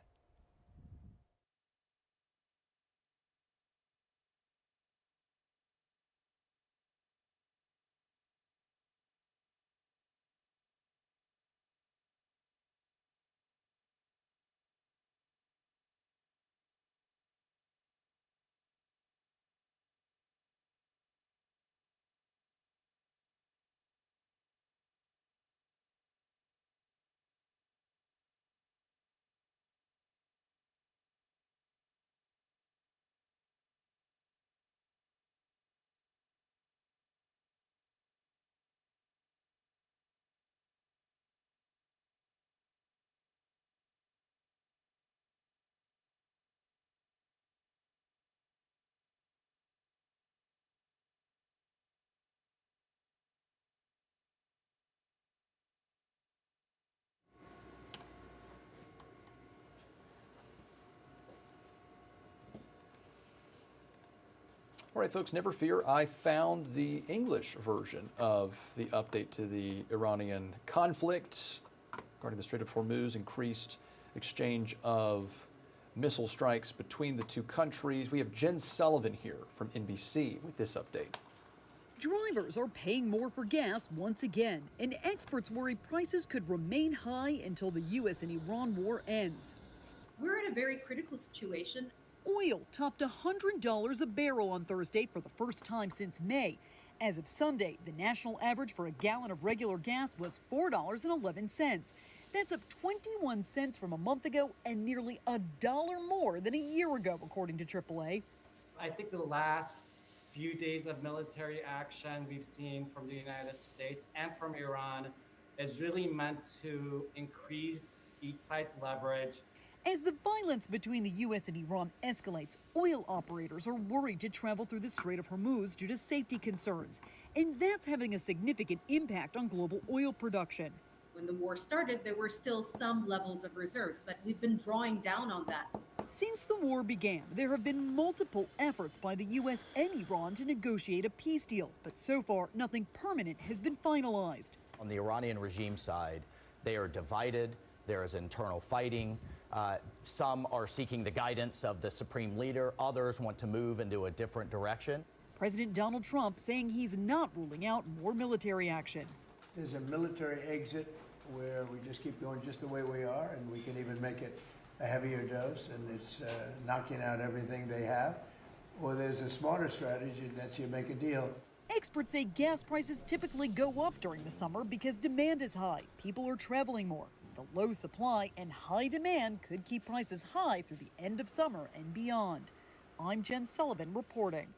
All right, folks, never fear. I found the English version of the update to the Iranian conflict regarding the Strait of Hormuz, increased exchange of missile strikes between the two countries. We have Jen Sullivan here from NBC with this update. Drivers are paying more for gas once again, and experts worry prices could remain high until the U.S. and Iran war ends. We're in a very critical situation. Oil topped $100 a barrel on Thursday for the first time since May. As of Sunday, the national average for a gallon of regular gas was $4.11. That's up 21 cents from a month ago and nearly $1 more than a year ago, according to AAA. I think the last few days of military action we've seen from the United States and from Iran is really meant to increase each side's leverage. As the violence between the U.S. and Iran escalates, oil operators are worried to travel through the Strait of Hormuz due to safety concerns. And that's having a significant impact on global oil production. When the war started, there were still some levels of reserves, but we've been drawing down on that. Since the war began, there have been multiple efforts by the U.S. and Iran to negotiate a peace deal. But so far, nothing permanent has been finalized. On the Iranian regime side, they are divided. There is internal fighting. Some are seeking the guidance of the supreme leader. Others want to move into a different direction. President Donald Trump saying he's not ruling out more military action. There's a military exit where we just keep going just the way we are, and we can even make it a heavier dose, and it's knocking out everything they have. Or there's a smarter strategy, and that's you make a deal. Experts say gas prices typically go up during the summer because demand is high. People are traveling more. The low supply and high demand could keep prices high through the end of summer and beyond. I'm Jen Sullivan reporting.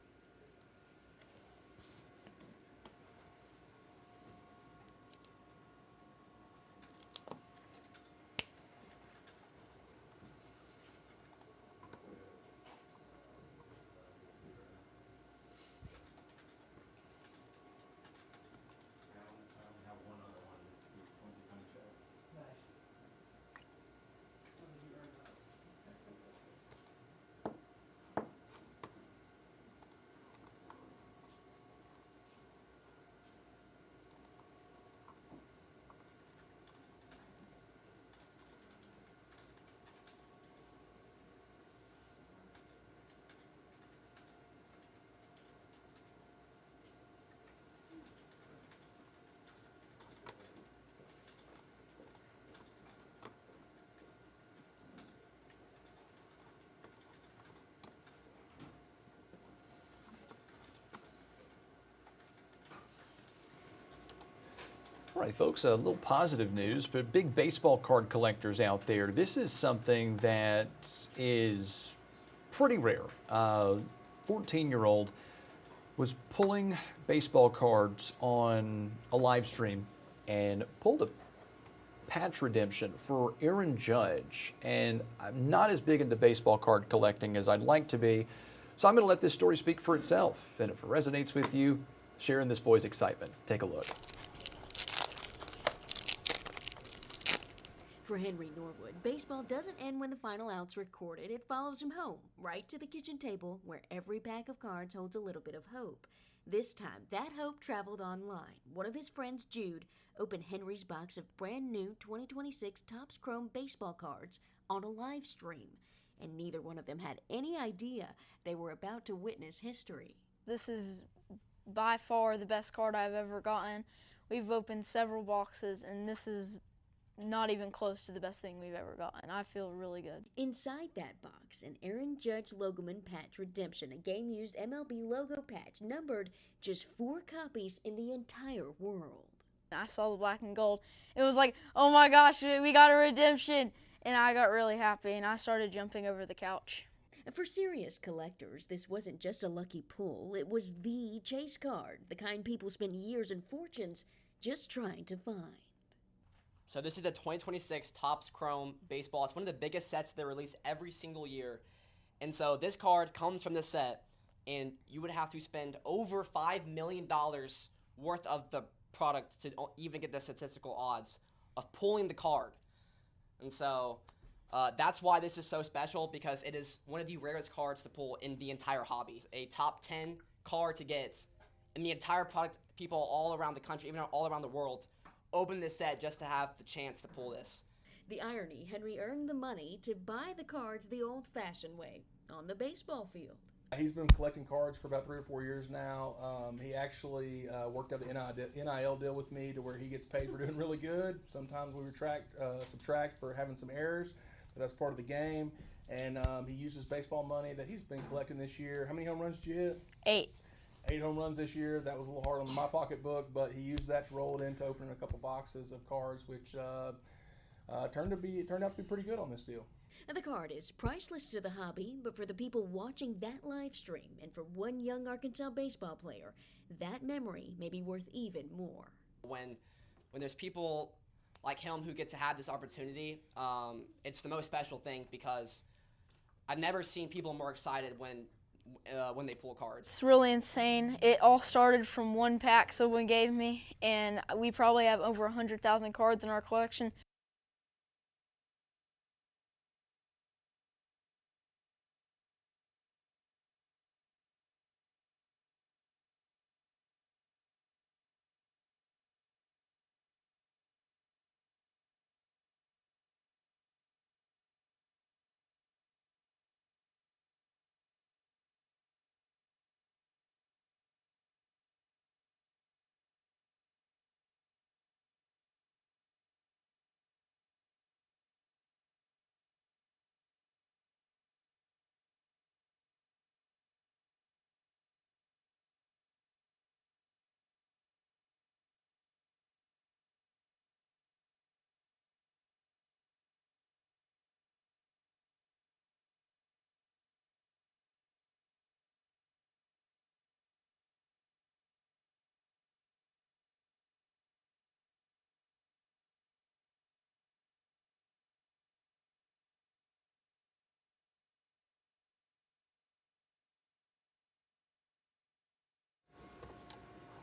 All right, folks, a little positive news, but big baseball card collectors out there. This is something that is pretty rare. 14-year-old was pulling baseball cards on a live stream and pulled a patch redemption for Aaron Judge. And I'm not as big into baseball card collecting as I'd like to be, so I'm going to let this story speak for itself. And if it resonates with you, share in this boy's excitement. Take a look. For Henry Norwood, baseball doesn't end when the final out's recorded. It follows him home, right to the kitchen table, where every pack of cards holds a little bit of hope. This time, that hope traveled online. One of his friends, Jude, opened Henry's box of brand new 2026 Topps Chrome baseball cards on a live stream, and neither one of them had any idea they were about to witness history. This is by far the best card I've ever gotten. We've opened several boxes, and this is not even close to the best thing we've ever gotten. I feel really good. Inside that box, an Aaron Judge Logoman patch redemption, a game-used MLB logo patch numbered just 4 copies in the entire world. I saw the black and gold. It was like, oh my gosh, we got a redemption. And I got really happy, and I started jumping over the couch. For serious collectors, this wasn't just a lucky pull. It was the chase card, the kind people spend years and fortunes just trying to find. So this is the 2026 Topps Chrome baseball. It's one of the biggest sets they release every single year. And so this card comes from this set, and you would have to spend over $5 million worth of the product to even get the statistical odds of pulling the card. And so that's why this is so special, because it is one of the rarest cards to pull in the entire hobby. A top 10 card to get in the entire product. People all around the country, even all around the world, open this set just to have the chance to pull this. The irony, Henry earned the money to buy the cards the old-fashioned way, on the baseball field. He's been collecting cards for about 3 or 4 years now. He actually worked out an NIL deal with me to where he gets paid for doing really good. Sometimes we subtract for having some errors, but that's part of the game. And he uses baseball money that he's been collecting this year. How many home runs did you hit? 8. 8 home runs this year. That was a little hard on my pocketbook, but he used that to roll it into opening a couple boxes of cards, which turned out to be pretty good on this deal. The card is priceless to the hobby, but for the people watching that live stream, and for one young Arkansas baseball player, that memory may be worth even more. When there's people like him who get to have this opportunity, it's the most special thing, because I've never seen people more excited when they pull cards. It's really insane. It all started from one pack someone gave me, and we probably have over 100,000 cards in our collection.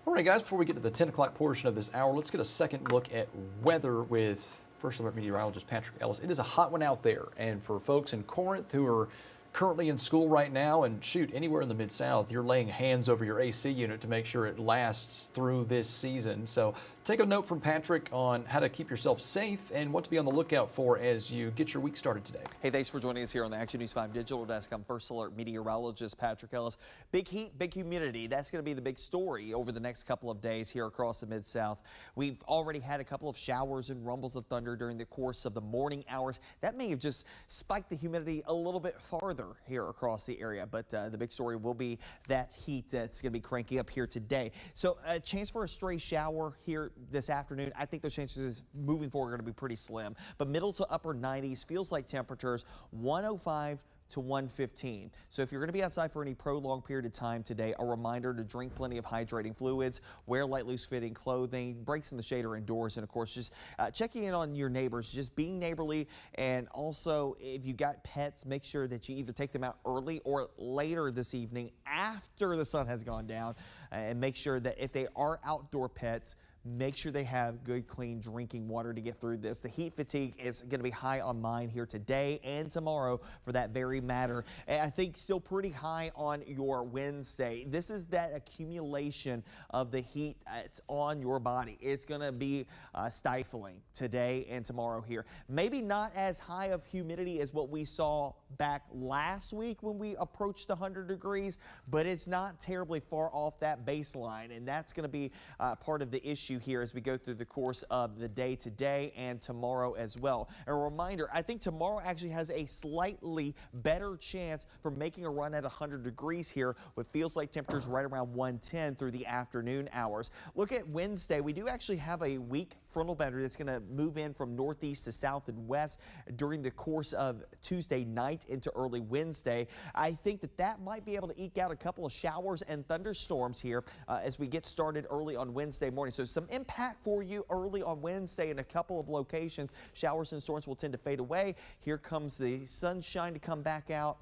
All right, guys, before we get to the 10 o'clock portion of this hour, let's get a second look at weather with First Alert meteorologist Patrick Ellis. It is a hot one out there, and for folks in Corinth who are currently in school right now, and shoot, anywhere in the Mid-South, you're laying hands over your AC unit to make sure it lasts through this season. So take a note from Patrick on how to keep yourself safe and what to be on the lookout for as you get your week started today. Hey, thanks for joining us here on the Action News 5 Digital Desk. I'm First Alert meteorologist Patrick Ellis. Big heat, big humidity. That's going to be the big story over the next couple of days here across the Mid-South. We've already had a couple of showers and rumbles of thunder during the course of the morning hours. That may have just spiked the humidity a little bit farther here across the area, but the big story will be that heat that's going to be cranking up here today. So a chance for a stray shower here this afternoon. I think those chances moving forward are going to be pretty slim, but middle to upper 90s feels like temperatures 105 to 115. So if you're going to be outside for any prolonged period of time today, a reminder to drink plenty of hydrating fluids, wear light, loose-fitting clothing, breaks in the shade or indoors, and of course just checking in on your neighbors, just being neighborly, and also if you got pets, make sure that you either take them out early or later this evening after the sun has gone down, and make sure that if they are outdoor pets, make sure they have good, clean drinking water to get through this. The heat fatigue is going to be high on mine here today and tomorrow for that very matter. And I think still pretty high on your Wednesday. This is that accumulation of the heat that's on your body. It's going to be stifling today and tomorrow here. Maybe not as high of humidity as what we saw back last week when we approached 100 degrees, but it's not terribly far off that baseline. And that's going to be part of the issue here as we go through the course of the day today and tomorrow as well. A reminder, I think tomorrow actually has a slightly better chance for making a run at 100 degrees here, what feels like temperatures right around 110 through the afternoon hours. Look at Wednesday. We do actually have a weak frontal boundary that's going to move in from northeast to south and west during the course of Tuesday night into early Wednesday. I think that might be able to eke out a couple of showers and thunderstorms here as we get started early on Wednesday morning. So some impact for you early on Wednesday in a couple of locations. Showers and storms will tend to fade away. Here comes the sunshine to come back out,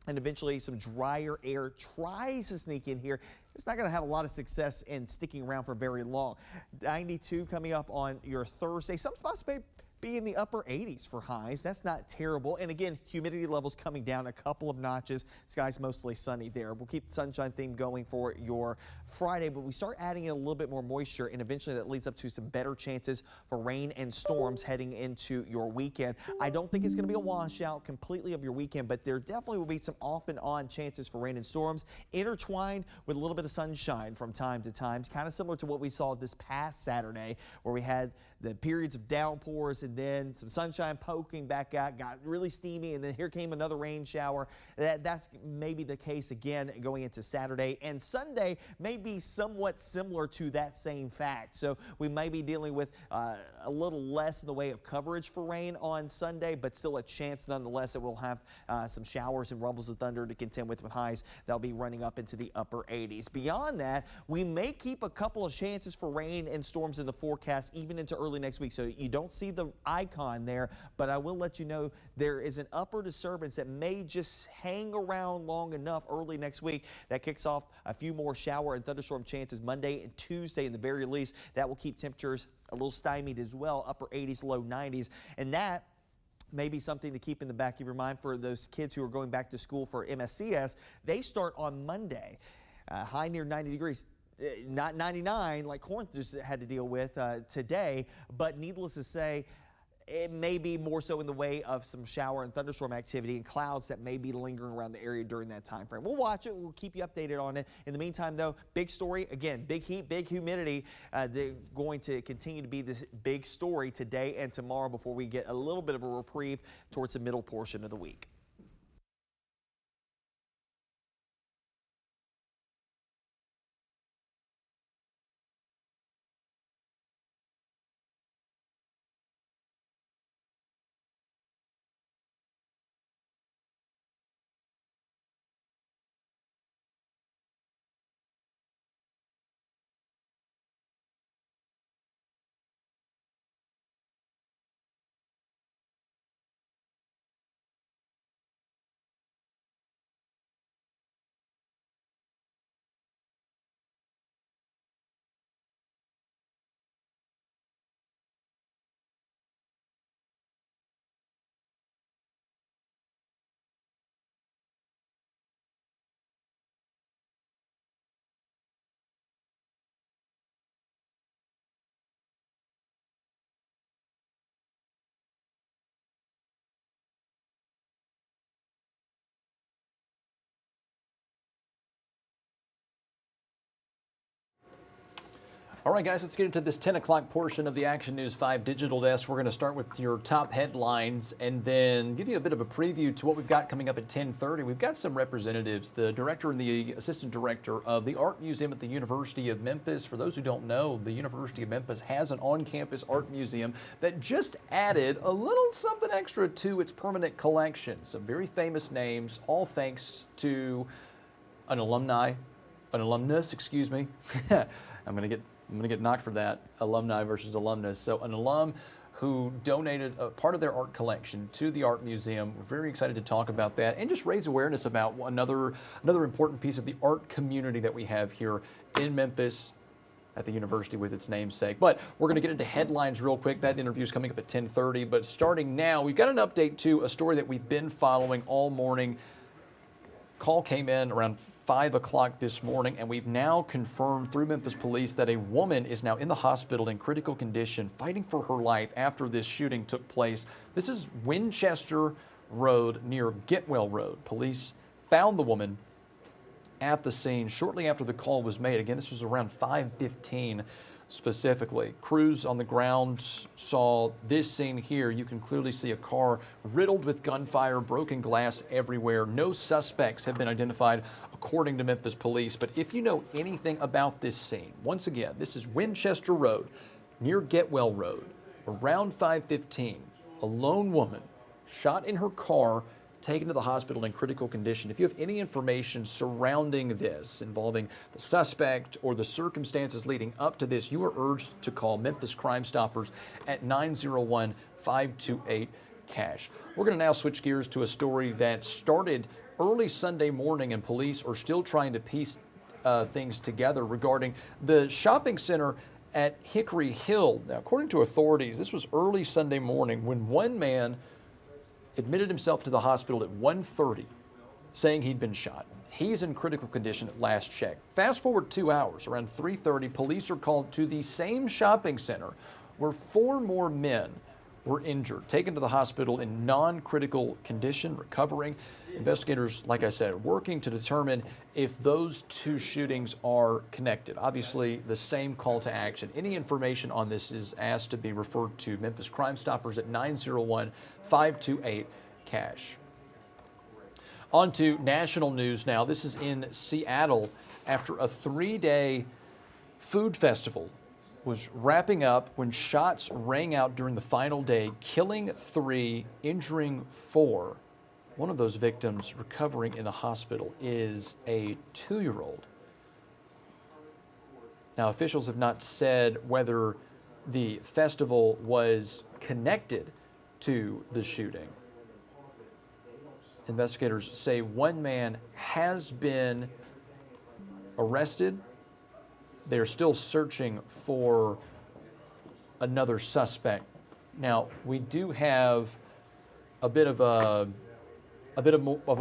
and eventually some drier air tries to sneak in here. It's not going to have a lot of success in sticking around for very long. 92 coming up on your Thursday. Some spots may be in the upper 80s for highs. That's not terrible. And again, humidity levels coming down a couple of notches. Skies mostly sunny there. We'll keep the sunshine theme going for your Friday, but we start adding in a little bit more moisture, and eventually that leads up to some better chances for rain and storms heading into your weekend. I don't think it's going to be a washout completely of your weekend, but there definitely will be some off and on chances for rain and storms intertwined with a little bit of sunshine from time to time. Kind of similar to what we saw this past Saturday, where we had the periods of downpours and then some sunshine poking back out, got really steamy, and then here came another rain shower. That's maybe the case again going into Saturday, and Sunday may be somewhat similar to that same fact. So we may be dealing with a little less in the way of coverage for rain on Sunday, but still a chance nonetheless that we'll have some showers and rumbles of thunder to contend with highs that'll be running up into the upper 80s. Beyond that, we may keep a couple of chances for rain and storms in the forecast even into early next week. So you don't see the icon there, but I will let you know there is an upper disturbance that may just hang around long enough early next week that kicks off a few more shower and thunderstorm chances Monday and Tuesday in the very least. That will keep temperatures a little stymied as well, upper 80s, low 90s, and that maybe something to keep in the back of your mind for those kids who are going back to school for MSCS. They start on Monday, high near 90 degrees. Not 99 like Corinth just had to deal with today, but needless to say, it may be more so in the way of some shower and thunderstorm activity and clouds that may be lingering around the area during that time frame. We'll watch it. We'll keep you updated on it. In the meantime, though, big story. Again, big heat, big humidity. They're going to continue to be this big story today and tomorrow before we get a little bit of a reprieve towards the middle portion of the week. All right, guys, let's get into this 10 o'clock portion of the Action News 5 Digital Desk. We're going to start with your top headlines and then give you a bit of a preview to what we've got coming up at 10:30. We've got some representatives, the director and the assistant director of the Art Museum at the University of Memphis. For those who don't know, the University of Memphis has an on-campus art museum that just added a little something extra to its permanent collection. Some very famous names, all thanks to an alumnus, excuse me. I'm going to get knocked for that, alumni versus alumnus. So an alum who donated a part of their art collection to the art museum. We're very excited to talk about that and just raise awareness about another important piece of the art community that we have here in Memphis at the university with its namesake. But we're going to get into headlines real quick. That interview is coming up at 10:30. But starting now, we've got an update to a story that we've been following all morning. Call came in around 5 o'clock this morning, and we've now confirmed through Memphis police that a woman is now in the hospital in critical condition, fighting for her life after this shooting took place. This is Winchester Road near Getwell Road. Police found the woman at the scene shortly after the call was made. Again, this was around 5:15 specifically. Crews on the ground saw this scene here. You can clearly see a car riddled with gunfire, broken glass everywhere. No suspects have been identified according to Memphis police. But if you know anything about this scene, once again, this is Winchester Road near Getwell Road. Around 5:15, a lone woman shot in her car, taken to the hospital in critical condition. If you have any information surrounding this, involving the suspect or the circumstances leading up to this, you are urged to call Memphis Crime Stoppers at 901-528-CASH. We're going to now switch gears to a story that started early Sunday morning, and police are still trying to piece things together regarding the shopping center at Hickory Hill. Now, according to authorities, this was early Sunday morning when one man admitted himself to the hospital at 1:30, saying he'd been shot. He's in critical condition at last check. Fast forward 2 hours, around 3:30, police are called to the same shopping center where 4 more men were injured, taken to the hospital in non-critical condition, recovering. Investigators, like I said, working to determine if those 2 shootings are connected. Obviously, the same call to action. Any information on this is asked to be referred to Memphis Crime Stoppers at 901-528-CASH. On to national news now. This is in Seattle after a 3-day food festival was wrapping up when shots rang out during the final day, killing 3, injuring 4. One of those victims recovering in the hospital is a 2-year-old. Now, officials have not said whether the festival was connected to the shooting. Investigators say one man has been arrested. They are still searching for another suspect. Now, we do have a bit of a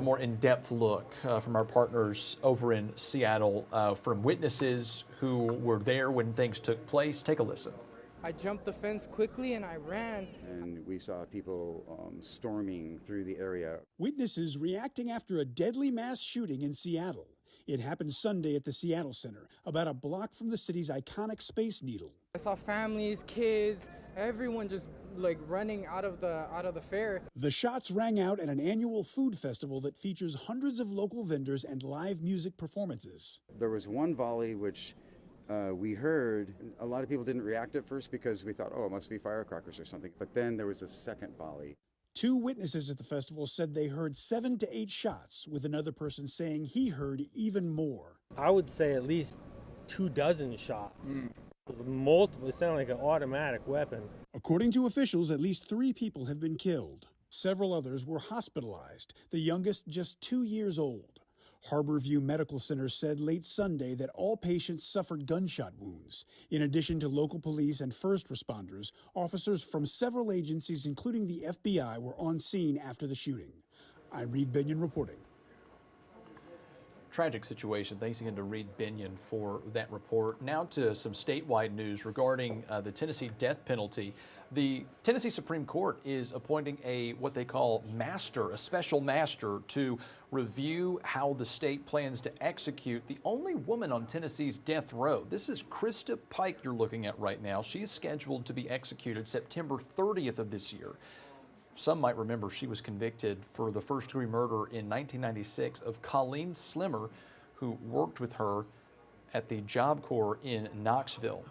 more in-depth look from our partners over in Seattle, from witnesses who were there when things took place. Take a listen. I jumped the fence quickly and I ran. And we saw people storming through the area. Witnesses reacting after a deadly mass shooting in Seattle. It happened Sunday at the Seattle Center, about a block from the city's iconic Space Needle. I saw families, kids, everyone just like running out of the fair. The shots rang out at an annual food festival that features hundreds of local vendors and live music performances. There was one volley which we heard. A lot of people didn't react at first because we thought, oh, it must be firecrackers or something. But then there was a second volley. 2 witnesses at the festival said they heard 7 to 8 shots, with another person saying he heard even more. I would say at least 24 shots. Multiple. It sounded like an automatic weapon. According to officials, at least 3 people have been killed. Several others were hospitalized, the youngest just 2 years old. Harborview Medical Center said late Sunday that all patients suffered gunshot wounds. In addition to local police and first responders, officers from several agencies, including the FBI, were on scene after the shooting. I'm Reed Binion reporting. Tragic situation. Thanks again to Reed Binion for that report. Now to some statewide news regarding the Tennessee death penalty. The Tennessee Supreme Court is appointing what they call a special master, to review how the state plans to execute the only woman on Tennessee's death row. This is Krista Pike you're looking at right now. She is scheduled to be executed September 30th of this year. Some might remember she was convicted for the first-degree murder in 1996 of Colleen Slimmer, who worked with her at the Job Corps in Knoxville.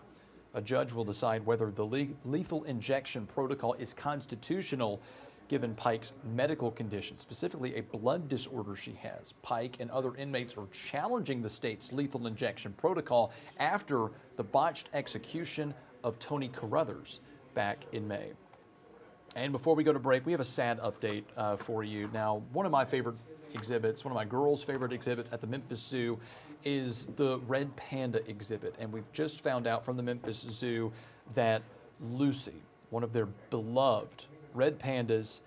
A judge will decide whether the lethal injection protocol is constitutional given Pike's medical condition, specifically a blood disorder she has. Pike and other inmates are challenging the state's lethal injection protocol after the botched execution of Tony Carruthers back in May. And before we go to break, we have a sad update for you. Now, one of my favorite exhibits, one of my girls' favorite exhibits at the Memphis Zoo is the Red Panda exhibit. And we've just found out from the Memphis Zoo that Lucy, one of their beloved red pandas,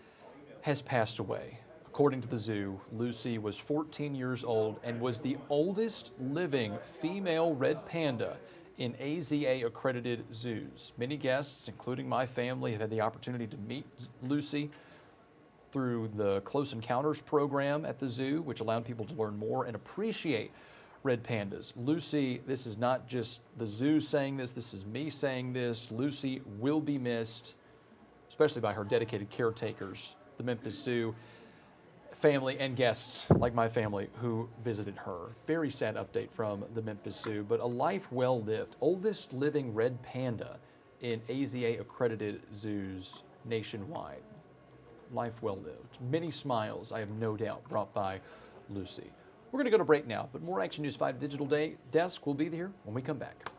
has passed away. According to the zoo, Lucy was 14 years old and was the oldest living female red panda in AZA-accredited zoos. Many guests, including my family, have had the opportunity to meet Lucy through the Close Encounters program at the zoo, which allowed people to learn more and appreciate red pandas. Lucy, this is not just the zoo saying this is me saying this. Lucy will be missed, especially by her dedicated caretakers, the Memphis Zoo family and guests like my family who visited her. Very sad update from the Memphis Zoo, but a life well lived. Oldest living red panda in AZA-accredited zoos nationwide. Life well lived. Many smiles, I have no doubt, brought by Lucy. We're going to go to break now, but more Action News 5 Digital Day Desk will be here when we come back.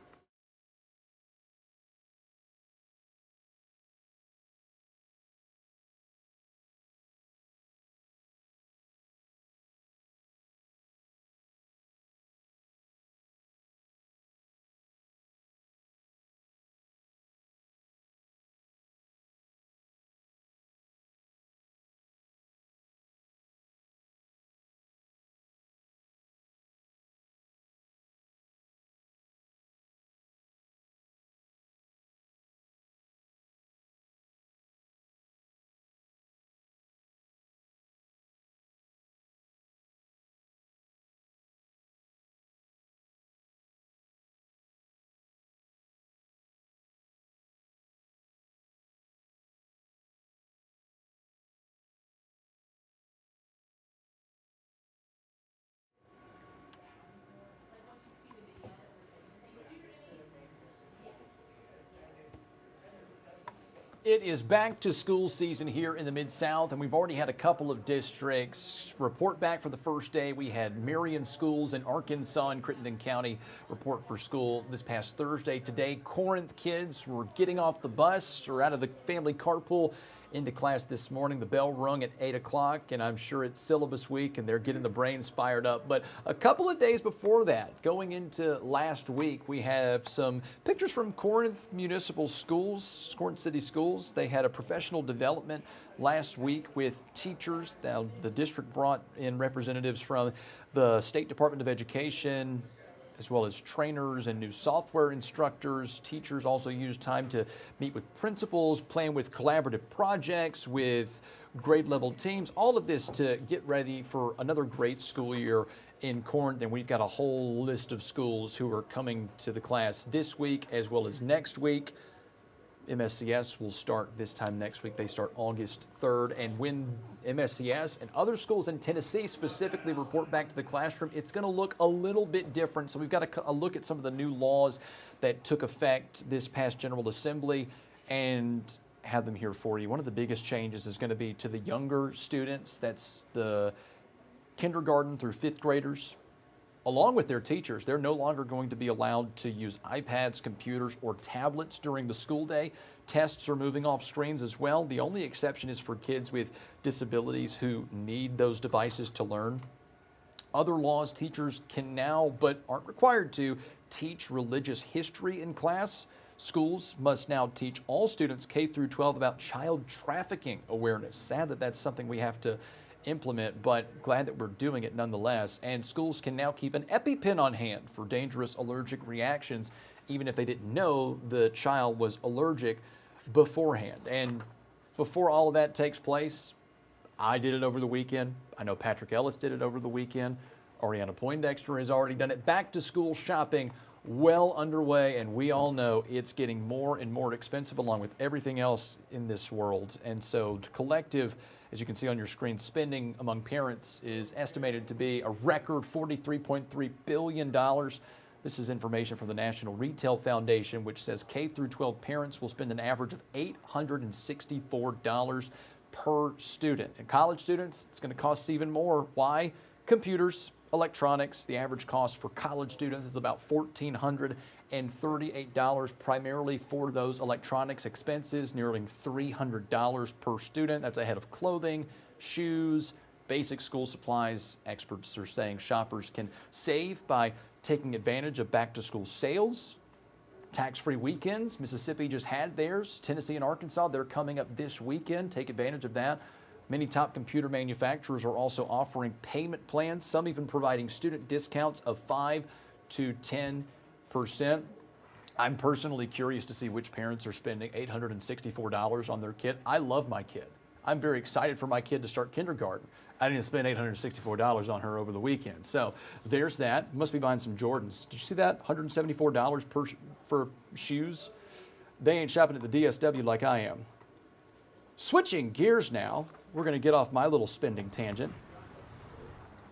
It is back to school season here in the Mid-South, and we've already had a couple of districts report back for the first day. We had Marion schools in Arkansas and Crittenden County report for school this past Thursday. Today, Corinth kids were getting off the bus or out of the family carpool into class this morning. The bell rung at 8 o'clock, and I'm sure it's syllabus week, and they're getting the brains fired up. But a couple of days before that, going into last week, we have some pictures from Corinth Municipal Schools, Corinth City Schools. They had a professional development last week with teachers. Now, the district brought in representatives from the State Department of Education, as well as trainers and new software instructors. Teachers also used time to meet with principals, plan with collaborative projects with grade level teams, all of this to get ready for another great school year in Corinth. And we've got a whole list of schools who are coming to the class this week as well as next week. MSCS will start this time next week. They start August 3rd. And when MSCS and other schools in Tennessee specifically report back to the classroom, it's going to look a little bit different. So we've got a look at some of the new laws that took effect this past General Assembly and have them here for you. One of the biggest changes is going to be to the younger students. That's the kindergarten through fifth graders. Along with their teachers, they're no longer going to be allowed to use iPads, computers, or tablets during the school day. Tests are moving off screens as well. The only exception is for kids with disabilities who need those devices to learn. Other laws, teachers can now, but aren't required to, teach religious history in class. Schools must now teach all students K through 12 about child trafficking awareness. Sad that that's something we have to implement, but glad that we're doing it nonetheless. And schools can now keep an EpiPen on hand for dangerous allergic reactions, even if they didn't know the child was allergic beforehand. And before all of that takes place, I did it over the weekend. I know Patrick Ellis did it over the weekend. Ariana Poindexter has already done it. Back to school shopping well underway, and we all know it's getting more and more expensive along with everything else in this world. And so collective, as you can see on your screen, spending among parents is estimated to be a record $43.3 billion. This is information from the National Retail Foundation, which says K through 12 parents will spend an average of $864 per student. And college students, it's going to cost even more. Why? Computers, electronics. The average cost for college students is about $1,438, primarily for those electronics expenses, nearly $300 per student. That's ahead of clothing, shoes, basic school supplies. Experts are saying shoppers can save by taking advantage of back-to-school sales, tax-free weekends. Mississippi just had theirs. Tennessee and Arkansas, they're coming up this weekend. Take advantage of that. Many top computer manufacturers are also offering payment plans, some even providing student discounts of 5 to 10%. I'm personally curious to see which parents are spending $864 on their kid. I love my kid. I'm very excited for my kid to start kindergarten. I didn't spend $864 on her over the weekend. So there's that. Must be buying some Jordans. Did you see that? $174 for shoes. They ain't shopping at the DSW like I am. Switching gears now, we're going to get off my little spending tangent.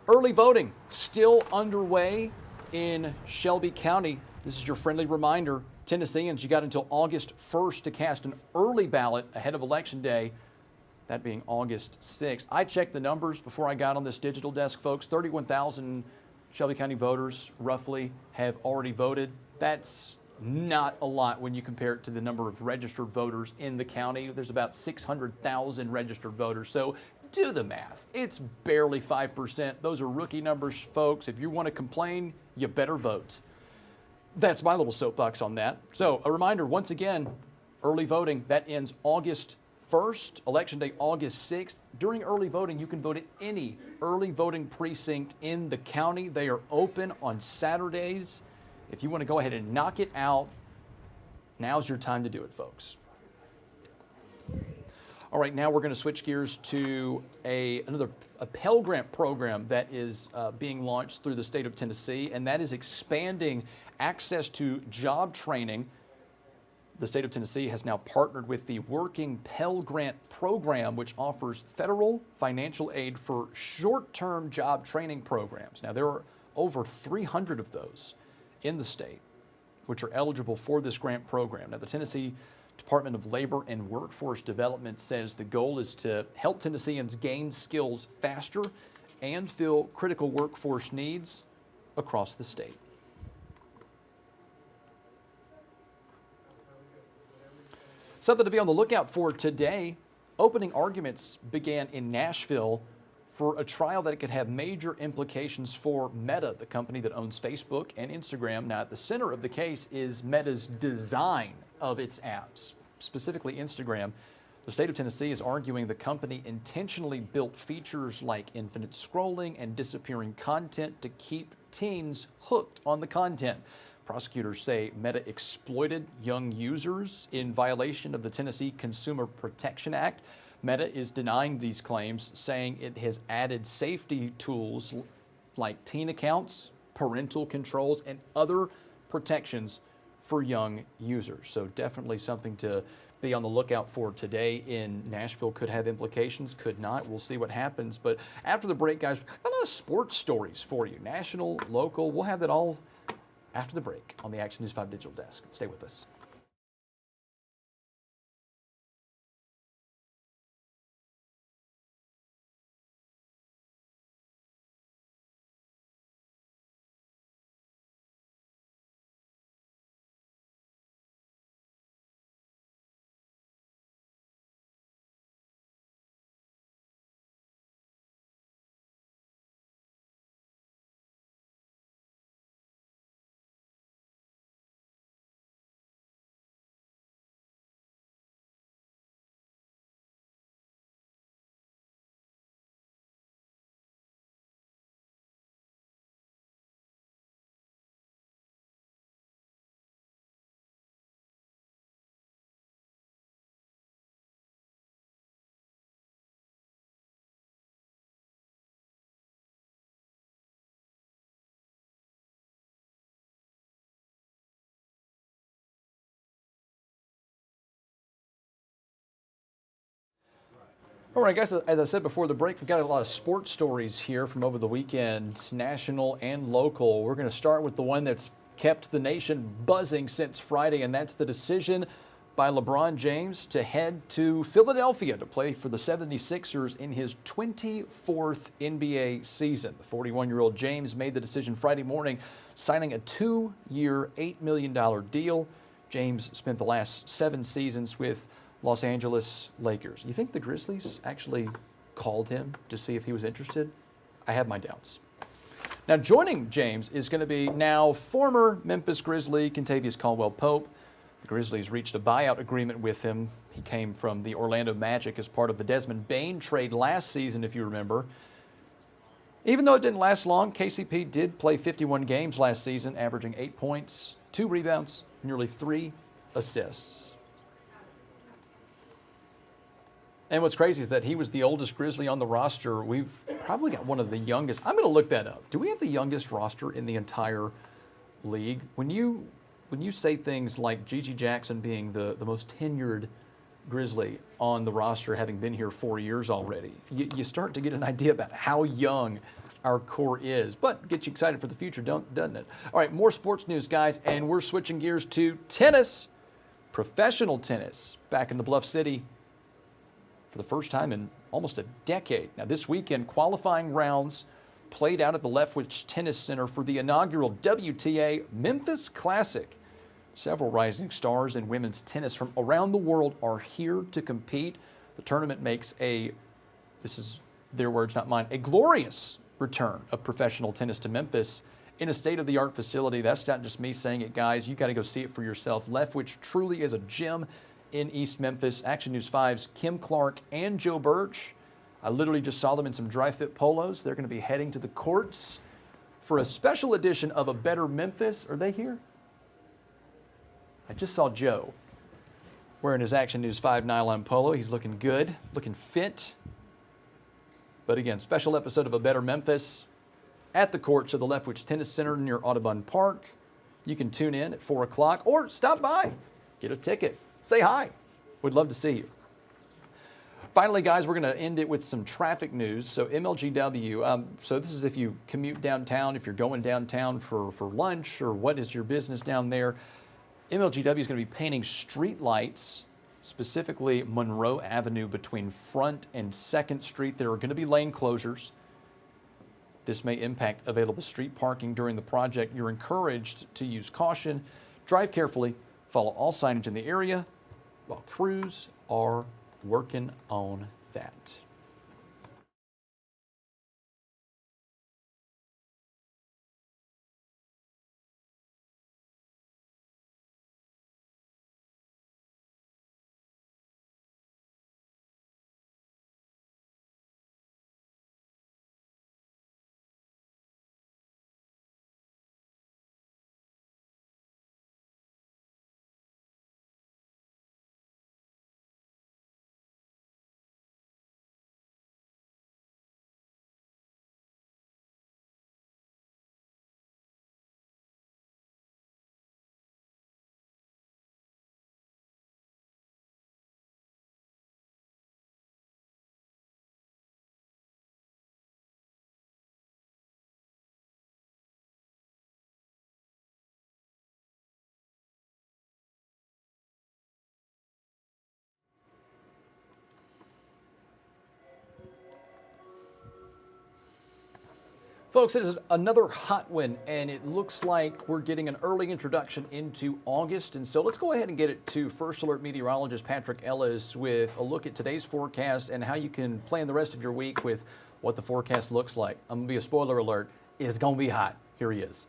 Early voting still underway in Shelby County. This is your friendly reminder. Tennesseans, you got until August 1st to cast an early ballot ahead of Election Day, that being August 6th. I checked the numbers before I got on this digital desk, folks. 31,000 Shelby County voters roughly have already voted. That's not a lot when you compare it to the number of registered voters in the county. There's about 600,000 registered voters. So do the math. It's barely 5%. Those are rookie numbers, folks. If you want to complain, you better vote. That's my little soapbox on that. So a reminder, once again, early voting, that ends August 1st, Election Day August 6th. During early voting, you can vote at any early voting precinct in the county. They are open on Saturdays. If you want to go ahead and knock it out, now's your time to do it, folks. All right, now we're going to switch gears to another Pell Grant program that is being launched through the state of Tennessee, and that is expanding access to job training. The state of Tennessee has now partnered with the Working Pell Grant program, which offers federal financial aid for short-term job training programs. Now, there are over 300 of those in the state which are eligible for this grant program. Now, the Tennessee Department of Labor and Workforce Development says the goal is to help Tennesseans gain skills faster and fill critical workforce needs across the state. Something to be on the lookout for today. Opening arguments began in Nashville for a trial that could have major implications for Meta, the company that owns Facebook and Instagram. Now, at the center of the case is Meta's design of its apps, specifically Instagram. The state of Tennessee is arguing the company intentionally built features like infinite scrolling and disappearing content to keep teens hooked on the content. Prosecutors say Meta exploited young users in violation of the Tennessee Consumer Protection Act. Meta is denying these claims, saying it has added safety tools like teen accounts, parental controls, and other protections for young users. So definitely something to be on the lookout for today in Nashville. Could have implications, could not. We'll see what happens. But after the break, guys, a lot of sports stories for you. National, local, we'll have that all after the break on the Action News 5 Digital Desk. Stay with us. All right, guys, as I said before the break, we've got a lot of sports stories here from over the weekend, national and local. We're going to start with the one that's kept the nation buzzing since Friday, and that's the decision by LeBron James to head to Philadelphia to play for the 76ers in his 24th NBA season. The 41-year-old James made the decision Friday morning, signing a 2-year, $8 million deal. James spent the last 7 seasons with Los Angeles Lakers. You think the Grizzlies actually called him to see if he was interested? I have my doubts. Now, joining James is going to be now former Memphis Grizzly Kentavious Caldwell-Pope. The Grizzlies reached a buyout agreement with him. He came from the Orlando Magic as part of the Desmond Bane trade last season, if you remember. Even though it didn't last long, KCP did play 51 games last season, averaging 8 points, 2 rebounds, nearly 3 assists. And what's crazy is that he was the oldest Grizzly on the roster. We've probably got one of the youngest. I'm going to look that up. Do we have the youngest roster in the entire league? When you say things like Gigi Jackson being the most tenured Grizzly on the roster, having been here 4 years already, you start to get an idea about how young our core is. But gets you excited for the future, doesn't it? All right, more sports news, guys, and we're switching gears to tennis. Professional tennis back in the Bluff City for the first time in almost a decade. Now, this weekend, qualifying rounds played out at the Leftwich Tennis Center for the inaugural WTA Memphis Classic. Several rising stars in women's tennis from around the world are here to compete. The tournament makes this is their words, not mine, a glorious return of professional tennis to Memphis in a state-of-the-art facility. That's not just me saying it, guys. You got to go see it for yourself. Leftwich truly is a gem in East Memphis. Action News 5's Kim Clark and Joe Birch. I literally just saw them in some dry fit polos. They're going to be heading to the courts for a special edition of A Better Memphis. Are they here? I just saw Joe wearing his Action News 5 nylon polo. He's looking good, looking fit. But again, special episode of A Better Memphis at the courts of the Leftwich Tennis Center near Audubon Park. You can tune in at 4 o'clock or stop by, get a ticket. Say hi. We'd love to see you. Finally, guys, we're going to end it with some traffic news. So MLGW, so this is if you commute downtown, if you're going downtown for lunch or what is your business down there. MLGW is going to be painting street lights, specifically Monroe Avenue between Front and 2nd Street. There are going to be lane closures. This may impact available street parking during the project. You're encouraged to use caution, drive carefully, follow all signage in the area while crews are working on that. Folks, it is another hot one, and it looks like we're getting an early introduction into August. And so let's go ahead and get it to First Alert meteorologist Patrick Ellis with a look at today's forecast and how you can plan the rest of your week with what the forecast looks like. I'm going to be a spoiler alert. It's going to be hot. Here he is.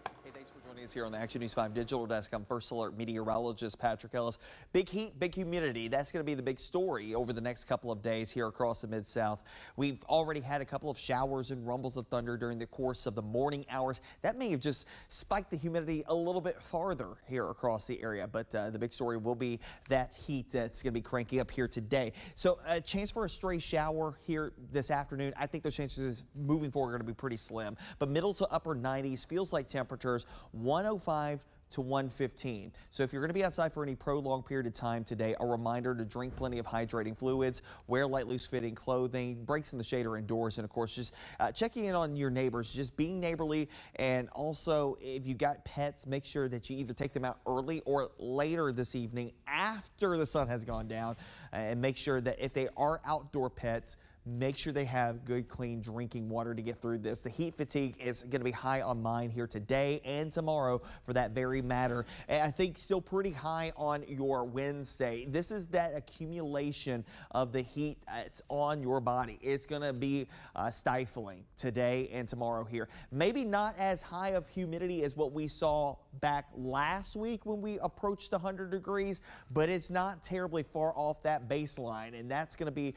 Is here on the Action News 5 digital desk. I'm First Alert meteorologist Patrick Ellis. Big heat, big humidity. That's going to be the big story over the next couple of days here across the Mid-South. We've already had a couple of showers and rumbles of thunder during the course of the morning hours. That may have just spiked the humidity a little bit farther here across the area, but the big story will be that heat that's going to be cranking up here today. So a chance for a stray shower here this afternoon. I think those chances moving forward are going to be pretty slim, but middle to upper 90s feels like temperatures 105 to 115. So if you're going to be outside for any prolonged period of time today, a reminder to drink plenty of hydrating fluids, wear light, loose-fitting clothing, breaks in the shade or indoors, and of course just checking in on your neighbors, just being neighborly, and also if you got pets, make sure that you either take them out early or later this evening after the sun has gone down, and make sure that if they are outdoor pets, make sure they have good, clean drinking water to get through this. The heat fatigue is going to be high on mine here today and tomorrow for that very matter. And I think still pretty high on your Wednesday. This is that accumulation of the heat that's on your body. It's going to be stifling today and tomorrow here. Maybe not as high of humidity as what we saw back last week when we approached 100 degrees, but it's not terribly far off that baseline. And that's going to be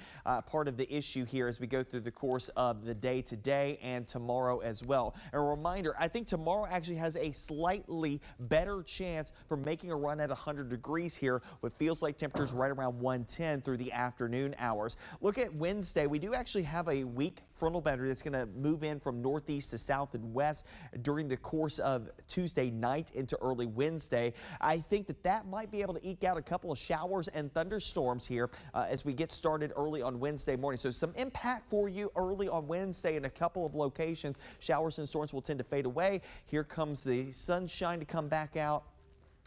part of the issue here as we go through the course of the day today and tomorrow as well. A reminder, I think tomorrow actually has a slightly better chance for making a run at 100 degrees here, what feels like temperatures right around 110 through the afternoon hours. Look at Wednesday. We do actually have a weak frontal boundary that's going to move in from northeast to south and west during the course of Tuesday night into early Wednesday. I think that might be able to eke out a couple of showers and thunderstorms here as we get started early on Wednesday morning. So some impact for you early on Wednesday in a couple of locations. Showers and storms will tend to fade away. Here comes the sunshine to come back out.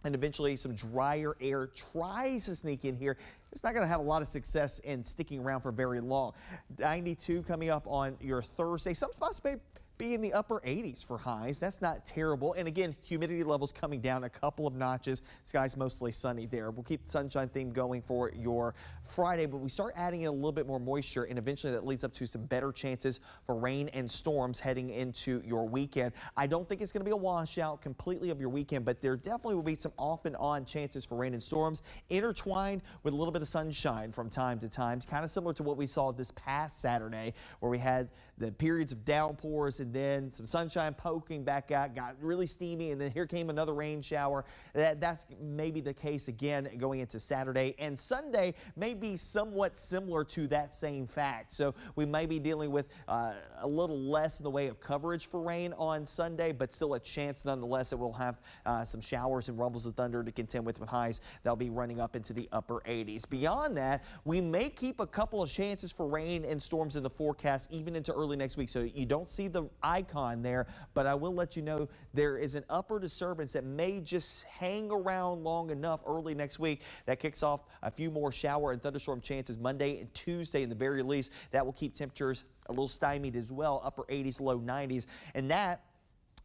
And eventually some drier air tries to sneak in here. It's not going to have a lot of success in sticking around for very long. 92 coming up on your Thursday. Some spots may be in the upper 80s for highs. That's not terrible. And again, humidity levels coming down a couple of notches. Skies mostly sunny there. We'll keep the sunshine theme going for your Friday, but we start adding in a little bit more moisture, and eventually that leads up to some better chances for rain and storms heading into your weekend. I don't think it's going to be a washout completely of your weekend, but there definitely will be some off and on chances for rain and storms intertwined with a little bit of sunshine from time to time. Kind of similar to what we saw this past Saturday, where we had the periods of downpours and then some sunshine poking back out, got really steamy, and then here came another rain shower. That's maybe the case again going into Saturday. And Sunday may be somewhat similar to that same fact. So we may be dealing with a little less in the way of coverage for rain on Sunday, but still a chance nonetheless that we'll have some showers and rumbles of thunder to contend with highs that'll be running up into the upper 80s. Beyond that, we may keep a couple of chances for rain and storms in the forecast even into early next week. So you don't see the icon there, but I will let you know there is an upper disturbance that may just hang around long enough early next week that kicks off a few more shower and thunderstorm chances Monday and Tuesday in the very least. That will keep temperatures a little stymied as well, upper 80s, low 90s, and that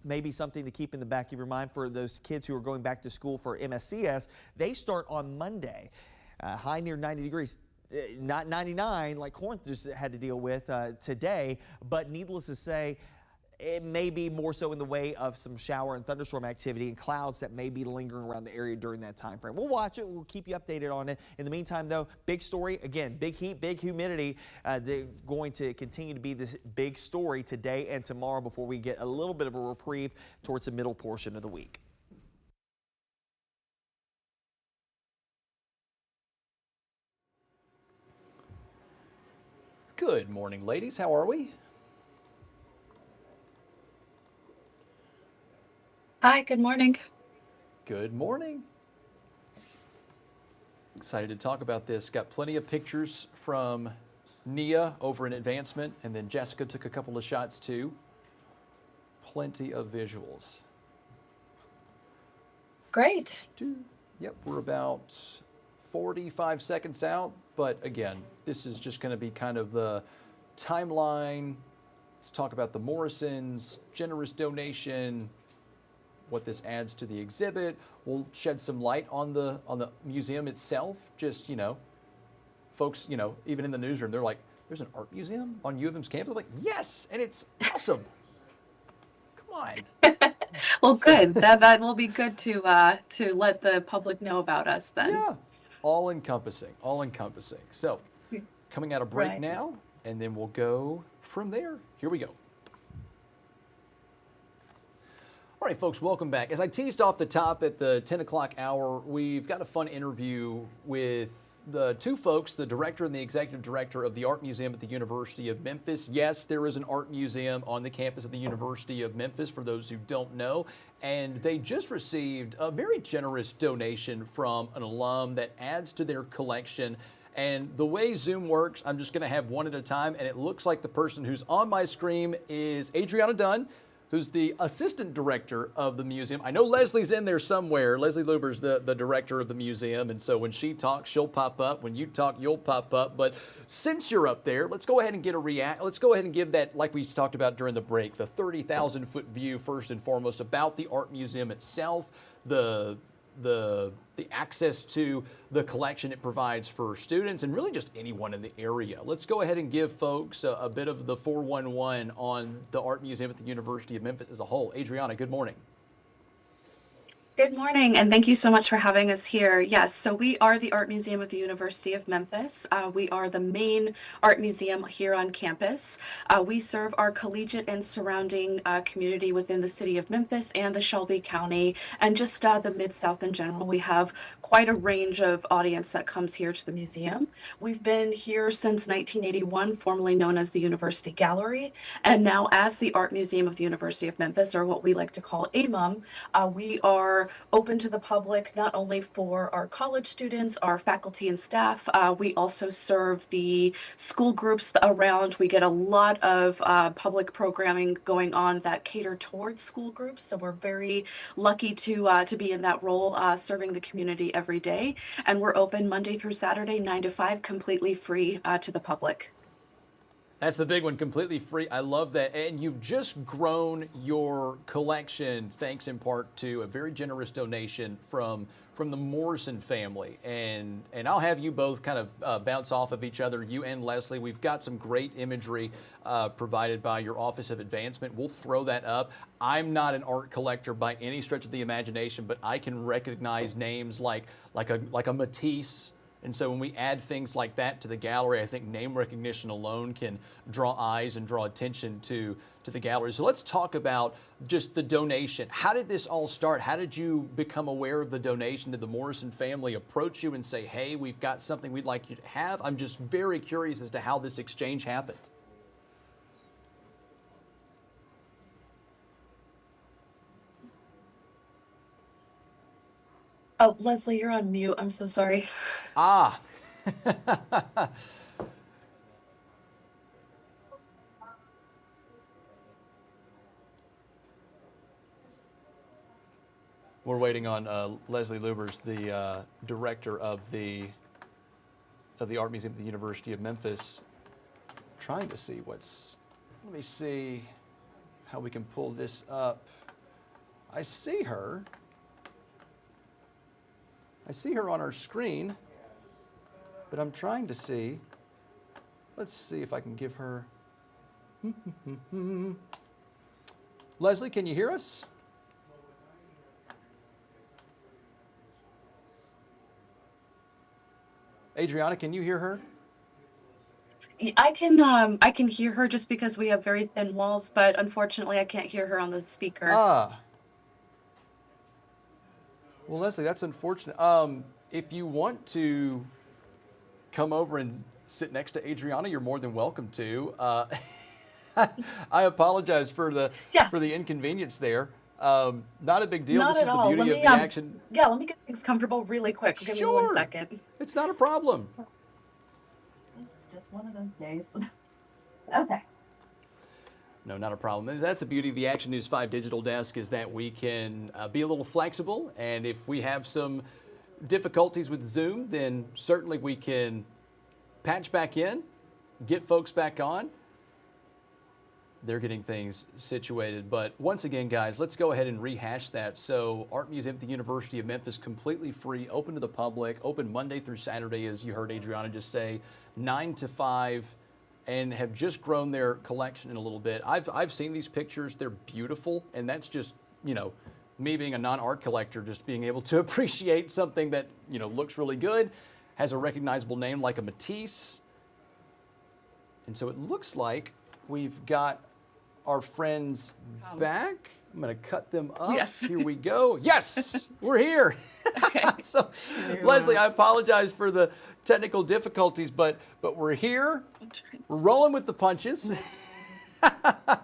maybe something to keep in the back of your mind for those kids who are going back to school for MSCS. They start on Monday, high near 90 degrees. Not 99 like Corinth just had to deal with today, but needless to say, it may be more so in the way of some shower and thunderstorm activity and clouds that may be lingering around the area during that time frame. We'll watch it. We'll keep you updated on it. In the meantime, though, big story. Again, big heat, big humidity. They're going to continue to be this big story today and tomorrow before we get a little bit of a reprieve towards the middle portion of the week. Good morning, ladies. How are we? Hi, good morning. Good morning. Excited to talk about this. Got plenty of pictures from Nia over in Advancement, and then Jessica took a couple of shots too. Plenty of visuals. Great. Yep, we're about 45 seconds out, but again, this is just going to be kind of the timeline. Let's talk about the Morrisons, generous donation, what this adds to the exhibit. We'll shed some light on the museum itself. Just, you know, folks, you know, even in the newsroom, they're like, there's an art museum on U of M's campus? I'm like, yes, and it's awesome. Come on. Well, good. That will be good to let the public know about us then. Yeah, all encompassing, all encompassing. So, coming out of break Right. now, and then we'll go from there. Here we go. All right, folks, welcome back. As I teased off the top at the 10 o'clock hour, we've got a fun interview with the two folks, the director and the executive director of the Art Museum at the University of Memphis. Yes, there is an art museum on the campus of the University of Memphis, for those who don't know. And they just received a very generous donation from an alum that adds to their collection. And the way Zoom works, I'm just going to have one at a time. And it looks like the person who's on my screen is Adriana Dunn, who's the assistant director of the museum. I know Leslie's in there somewhere. Leslie Luber's the director of the museum. And so when she talks, she'll pop up. When you talk, you'll pop up. But since you're up there, let's go ahead and get a let's go ahead and give that, like we talked about during the break, the 30,000 foot view first and foremost about the art museum itself, the access to the collection it provides for students and really just anyone in the area. Let's go ahead and give folks a bit of the 411 on the Art Museum at the University of Memphis as a whole. Adriana, good morning. Good morning, and thank you so much for having us here. Yes, so we are the Art Museum at the University of Memphis. We are the main art museum here on campus. We serve our collegiate and surrounding community within the city of Memphis and the Shelby County, and just the Mid-South in general. We have quite a range of audience that comes here to the museum. We've been here since 1981, formerly known as the University Gallery, and now as the Art Museum of the University of Memphis, or what we like to call AMUM. We are open to the public, not only for our college students, our faculty and staff. We also serve the school groups around. We get a lot of public programming going on that cater towards school groups. So we're very lucky to be in that role, serving the community every day. And we're open Monday through Saturday, 9 to 5, completely free to the public. That's the big one, completely free. I love that. And you've just grown your collection thanks in part to a very generous donation from the Morrison family. And I'll have you both kind of bounce off of each other, you and Leslie. We've got some great imagery provided by your Office of Advancement. We'll throw that up. I'm not an art collector by any stretch of the imagination, but I can recognize names like a Matisse. And so when we add things like that to the gallery, I think name recognition alone can draw eyes and draw attention to the gallery. So let's talk about just the donation. How did this all start? How did you become aware of the donation? Did the Morrison family approach you and say, hey, we've got something we'd like you to have? I'm just very curious as to how this exchange happened. Oh, Leslie, you're on mute. I'm so sorry. Ah. We're waiting on Leslie Lubers, the director of the Art Museum at the University of Memphis, trying to see let me see how we can pull this up. I see her on our screen, but I'm trying to see. Let's see if I can give her. Leslie, can you hear us? Adriana, can you hear her? I can hear her just because we have very thin walls, but unfortunately I can't hear her on the speaker. Ah. Well, Leslie, that's unfortunate. If you want to come over and sit next to Adriana, you're more than welcome to. I apologize for the inconvenience there. Not a big deal. Not this at is the all. beauty Let of me, the action. Yeah, let me get things comfortable really quick. Give me 1 second. It's not a problem. This is just one of those days. Okay. No, not a problem. And that's the beauty of the Action News 5 digital desk, is that we can be a little flexible. And if we have some difficulties with Zoom, then certainly we can patch back in, get folks back on. They're getting things situated. But once again, guys, let's go ahead and rehash that. So Art Museum at the University of Memphis, completely free, open to the public, open Monday through Saturday, as you heard Adriana just say, 9 to 5, and have just grown their collection in a little bit. I've seen these pictures. They're beautiful, and that's just, me being a non-art collector, just being able to appreciate something that, looks really good, has a recognizable name like a Matisse. And so it looks like we've got our friends back. I'm going to cut them up. Yes. Here we go. Yes, we're here. So, Leslie, I apologize for the technical difficulties, but we're here. We're rolling with the punches.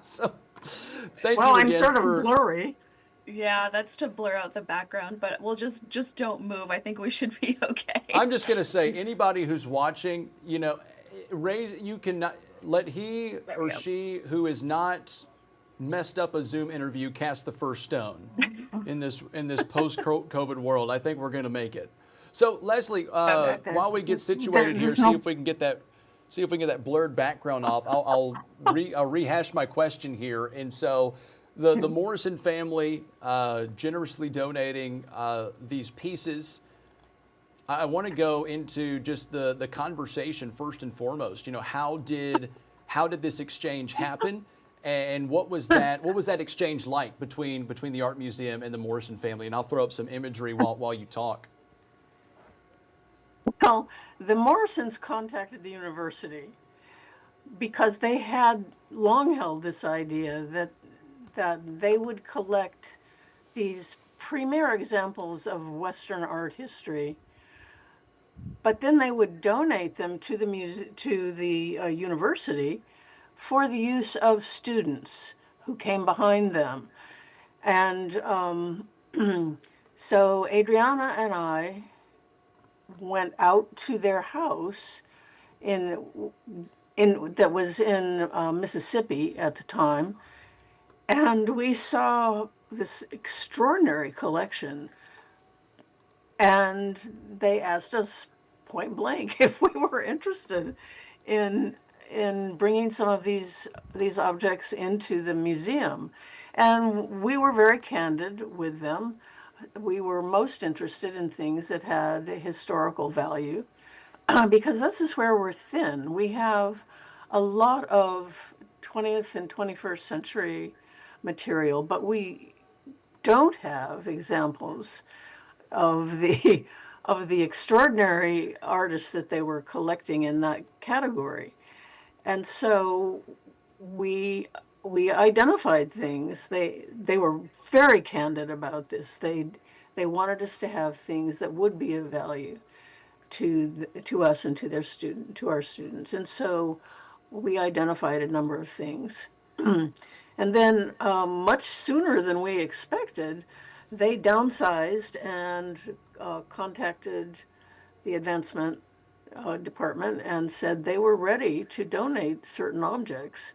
So, thank you Well, I'm again sort of for- blurry. Yeah, that's to blur out the background, but we'll just don't move. I think we should be okay. I'm just going to say, anybody who's watching, you know, you cannot let he or she who is not messed up a Zoom interview cast the first stone in this post-COVID world. I think we're going to make it. So, Leslie, while we get situated here, see if we can get that blurred background off. I'll rehash my question here. And so, the Morrison family generously donating these pieces. I want to go into just the conversation first and foremost. You know, how did this exchange happen, and what was that exchange like between the Art Museum and the Morrison family? And I'll throw up some imagery while you talk. Well, the Morrisons contacted the university because they had long held this idea that they would collect these premier examples of Western art history, but then they would donate them to the university for the use of students who came behind them. And so Adriana and I went out to their house that was in Mississippi at the time, and we saw this extraordinary collection. And they asked us point blank if we were interested in bringing some of these objects into the museum. And we were very candid with them. We were most interested in things that had historical value, because this is where we're thin. We have a lot of 20th and 21st century material, but we don't have examples of the extraordinary artists that they were collecting in that category. And so we identified things. They were very candid about this. They wanted us to have things that would be of value to us and to our students. And so we identified a number of things. And then much sooner than we expected, they downsized and contacted the advancement department and said they were ready to donate certain objects.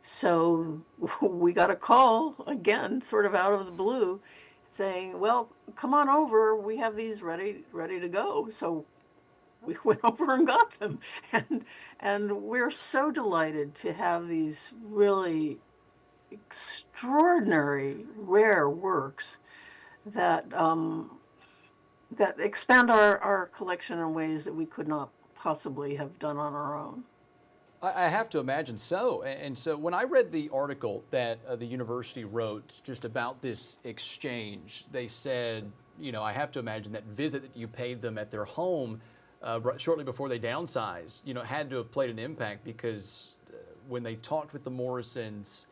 So we got a call, again, sort of out of the blue, saying, well, come on over, we have these ready to go. So we went over and got them. And we're so delighted to have these really extraordinary, rare works that expand our collection in ways that we could not possibly have done on our own. I have to imagine so. And so when I read the article that the university wrote just about this exchange, they said, you know, I have to imagine that visit that you paid them at their home shortly before they downsized, you know, had to have played an impact, because when they talked with the Morrisons,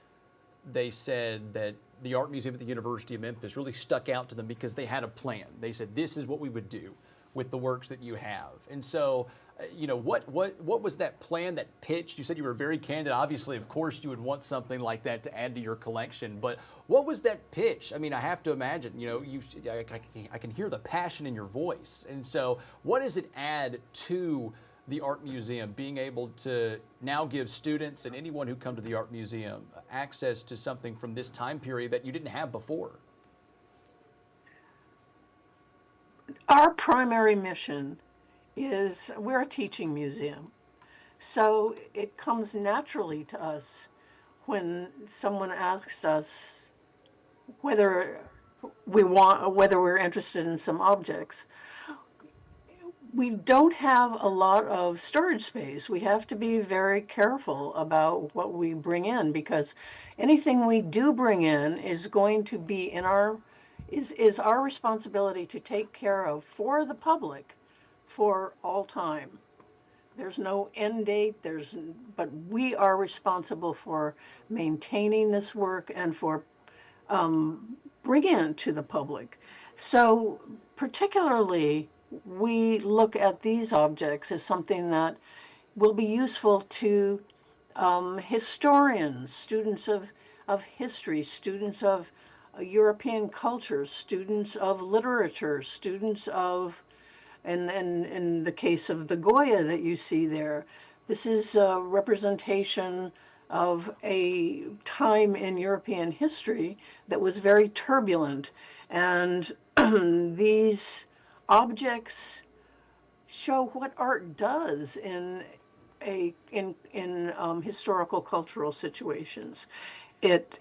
they said that the Art Museum at the University of Memphis really stuck out to them because they had a plan. They said, this is what we would do with the works that you have. And so, you know, what was that plan, that pitch? You said you were very candid. Obviously, of course, you would want something like that to add to your collection. But what was that pitch? I mean, I have to imagine, you know, I can hear the passion in your voice. And so what does it add to the Art Museum, being able to now give students and anyone who come to the Art Museum access to something from this time period that you didn't have before? Our primary mission is we're a teaching museum. So it comes naturally to us when someone asks us whether we're interested in some objects. We don't have a lot of storage space. We have to be very careful about what we bring in, because anything we do bring in is going to be is our responsibility to take care of for the public for all time. There's no end date, but we are responsible for maintaining this work and for bring in to the public. So particularly, we look at these objects as something that will be useful to historians, students of history, students of European culture, students of literature, students of, and in the case of the Goya that you see there, this is a representation of a time in European history that was very turbulent. And these objects show what art does in historical cultural situations.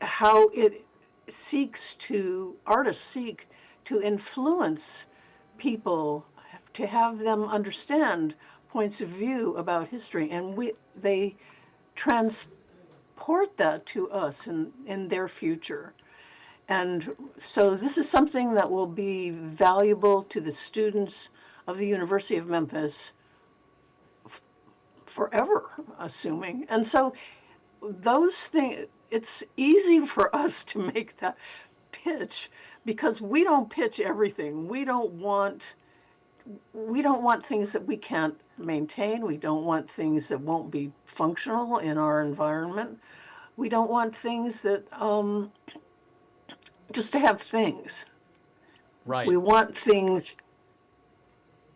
How it seeks to, artists seek to influence people, to have them understand points of view about history, and they transport that to us in their future. And so this is something that will be valuable to the students of the University of Memphis forever, assuming. And so those things, it's easy for us to make that pitch because we don't pitch everything. We don't want things that we can't maintain. We don't want things that won't be functional in our environment. We don't want things that just to have things. Right. We want things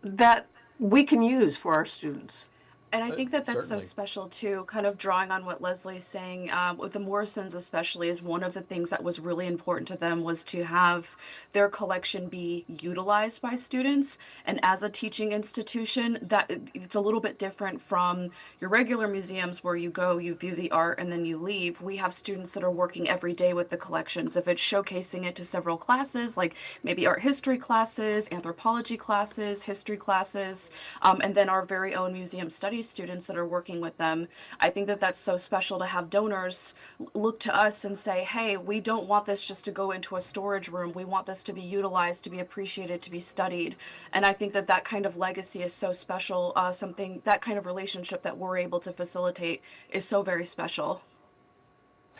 that we can use for our students. And I think that that's Certainly. so special too, kind of drawing on what Leslie's saying, with the Morrisons especially, is one of the things that was really important to them was to have their collection be utilized by students. And as a teaching institution, that it's a little bit different from your regular museums where you go, you view the art, and then you leave. We have students that are working every day with the collections. If it's showcasing it to several classes, like maybe art history classes, anthropology classes, history classes, and then our very own museum studies students that are working with them. I think that that's so special to have donors look to us and say, hey, we don't want this just to go into a storage room. We want this to be utilized, to be appreciated, to be studied. And I think that that kind of legacy is so special. That kind of relationship that we're able to facilitate is so very special.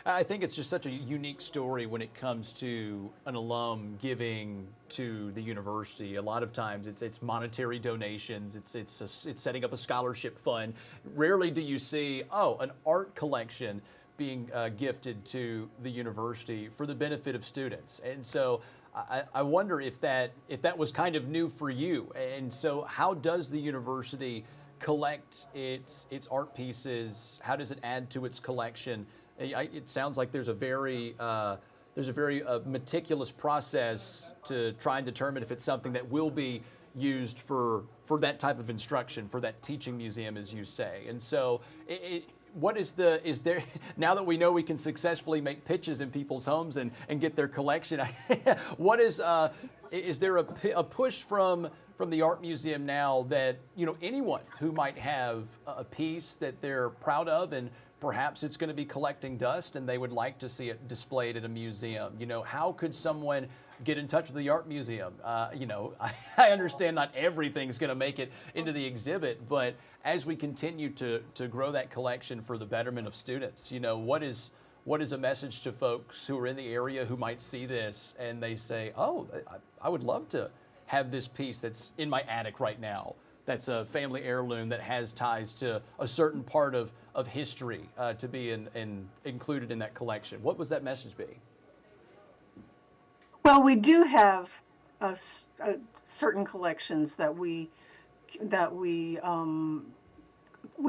I think it's just such a unique story when it comes to an alum giving to the university. A lot of times it's monetary donations, it's setting up a scholarship fund. Rarely do you see, an art collection being gifted to the university for the benefit of students. And so I wonder if that was kind of new for you. And so how does the university collect its art pieces? How does it add to its collection? It sounds like there's a very meticulous process to try and determine if it's something that will be used for that type of instruction, for that teaching museum, as you say. And so, is there now that we know we can successfully make pitches in people's homes and get their collection? Is there a push from the art museum now that anyone who might have a piece that they're proud of and perhaps it's going to be collecting dust and they would like to see it displayed at a museum? How could someone get in touch with the art museum? I understand not everything's going to make it into the exhibit, but as we continue to grow that collection for the betterment of students, what is a message to folks who are in the area who might see this and they say, I would love to have this piece that's in my attic right now, that's a family heirloom that has ties to a certain part of history to be included in that collection? What would that message be? Well, we do have certain collections that we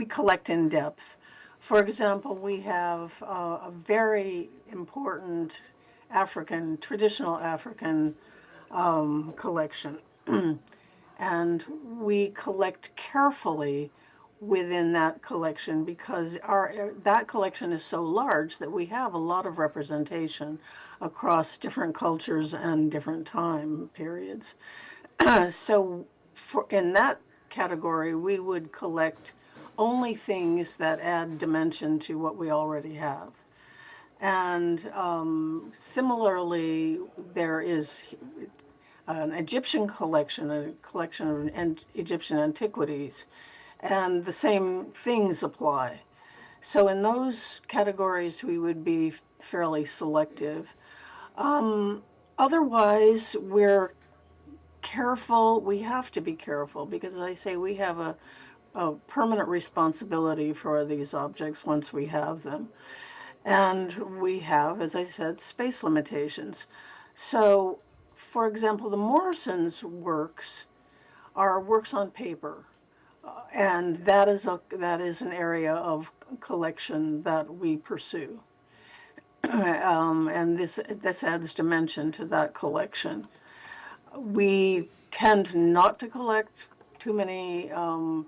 collect in depth. For example, we have a very important traditional African collection. And we collect carefully within that collection because that collection is so large that we have a lot of representation across different cultures and different time periods. So in that category, we would collect only things that add dimension to what we already have. And similarly, there is an Egyptian collection, a collection of Egyptian antiquities, and the same things apply. So in those categories, we would be fairly selective. Otherwise, we're careful. We have to be careful because, as I say, we have a permanent responsibility for these objects once we have them. And we have, as I said, space limitations. So, for example, the Morrison's works are works on paper. And that is an area of collection that we pursue. And this adds dimension to that collection. We tend not to collect too many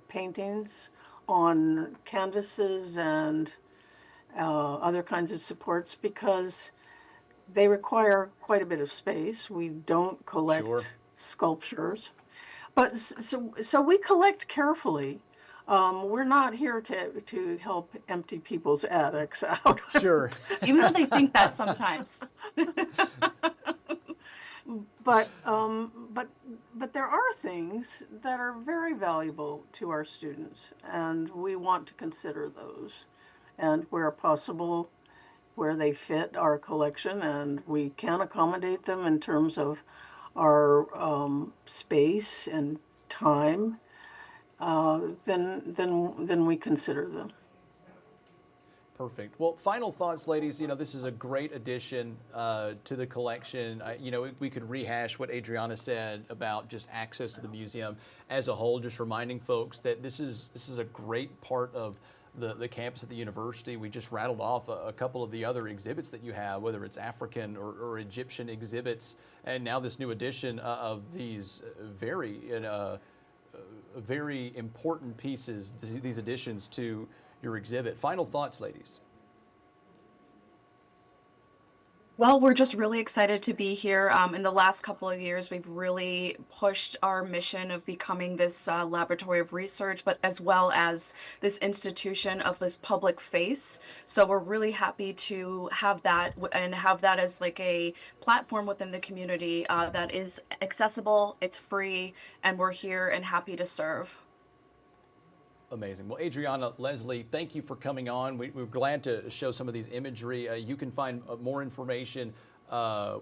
paintings on canvases and other kinds of supports because they require quite a bit of space. We don't collect sculptures, but so we collect carefully. We're not here to help empty people's attics out. Sure. Even though they think that sometimes. But there are things that are very valuable to our students, and we want to consider those. And where possible, where they fit our collection, and we can accommodate them in terms of our space and time, then we consider them. Perfect. Well, final thoughts, ladies. You know, this is a great addition to the collection. You know, we could rehash what Adriana said about just access to the museum as a whole, just reminding folks that this is a great part of the campus at the university. We just rattled off a couple of the other exhibits that you have, whether it's African or Egyptian exhibits, and now this new addition of these very important pieces, these additions to your exhibit. Final thoughts, ladies. Well, we're just really excited to be here. In the last couple of years, we've really pushed our mission of becoming this laboratory of research, but as well as this institution of this public face. So we're really happy to have that and have that as like a platform within the community that is accessible, it's free, and we're here and happy to serve. Amazing. Well, Adriana, Leslie, thank you for coming on. We're glad to show some of these imagery. You can find more information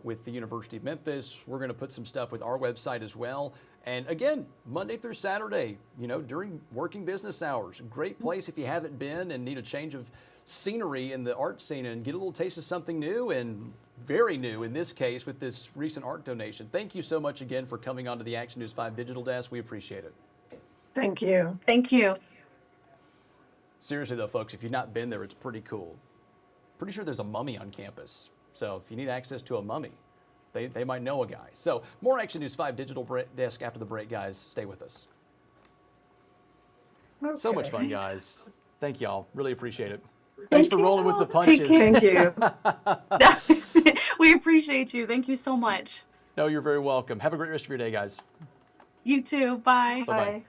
with the University of Memphis. We're going to put some stuff with our website as well. And again, Monday through Saturday, you know, during working business hours. Great place if you haven't been and need a change of scenery in the art scene and get a little taste of something new, and very new in this case with this recent art donation. Thank you so much again for coming on to the Action News 5 Digital Desk. We appreciate it. Thank you. Thank you. Seriously though, folks, if you've not been there, it's pretty cool. Pretty sure there's a mummy on campus. So if you need access to a mummy, they might know a guy. So more Action News 5 Digital Desk after the break, guys. Stay with us. Okay. So much fun, guys. Thank y'all. Really appreciate it. Thanks for rolling with the punches. Thank you. We appreciate you. Thank you so much. No, you're very welcome. Have a great rest of your day, guys. You too. Bye. Bye-bye.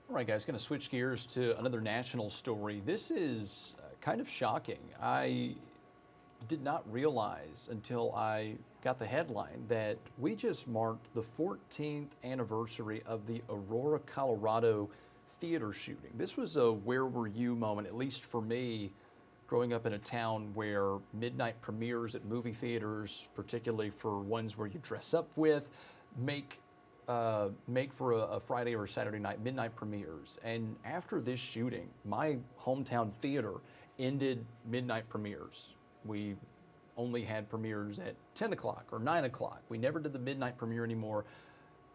All right, guys, going to switch gears to another national story. This is kind of shocking. I did not realize until I got the headline that we just marked the 14th anniversary of the Aurora, Colorado theater shooting. This was a where were you moment, at least for me, growing up in a town where midnight premieres at movie theaters, particularly for ones where you dress up with, make for a Friday or Saturday night midnight premieres. And after this shooting, my hometown theater ended midnight premieres. We only had premieres at 10 o'clock or 9 o'clock. We never did the midnight premiere anymore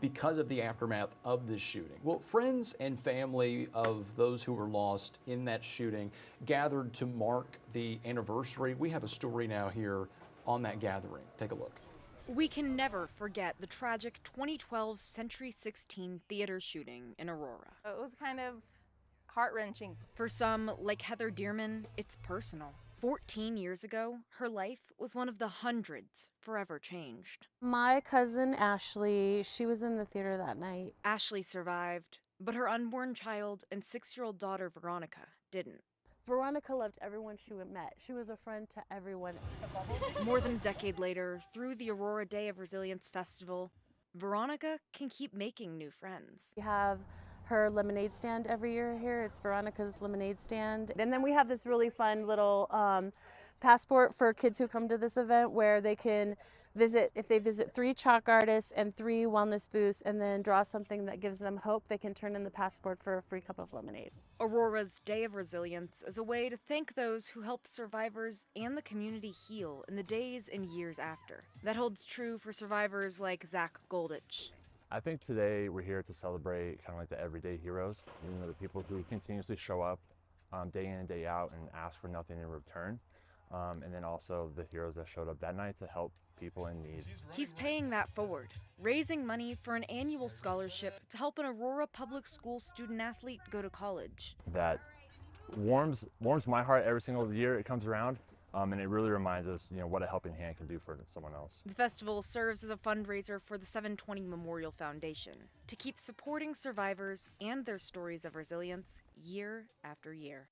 because of the aftermath of this shooting. Well, friends and family of those who were lost in that shooting gathered to mark the anniversary. We have a story now here on that gathering. Take a look. We can never forget the tragic 2012 Century 16 theater shooting in Aurora. It was kind of heart-wrenching. For some, like Heather Dearman, it's personal. 14 years ago, her life was one of the hundreds forever changed. My cousin Ashley, she was in the theater that night. Ashley survived, but her unborn child and 6-year-old daughter Veronica didn't. Veronica loved everyone she met. She was a friend to everyone. More than a decade later, through the Aurora Day of Resilience Festival, Veronica can keep making new friends. We have her lemonade stand every year here. It's Veronica's Lemonade Stand. And then we have this really fun little passport for kids who come to this event where they can visit, if they visit 3 chalk artists and 3 wellness booths and then draw something that gives them hope, they can turn in the passport for a free cup of lemonade. Aurora's Day of Resilience is a way to thank those who helped survivors and the community heal in the days and years after. That holds true for survivors like Zach Goldich. I think today we're here to celebrate kind of like the everyday heroes, the people who continuously show up day in and day out and ask for nothing in return. And then also the heroes that showed up that night to help people in need. He's paying that forward, raising money for an annual scholarship to help an Aurora Public School student athlete go to college. That warms my heart every single year it comes around. And it really reminds us, what a helping hand can do for someone else. The festival serves as a fundraiser for the 720 Memorial Foundation to keep supporting survivors and their stories of resilience year after year.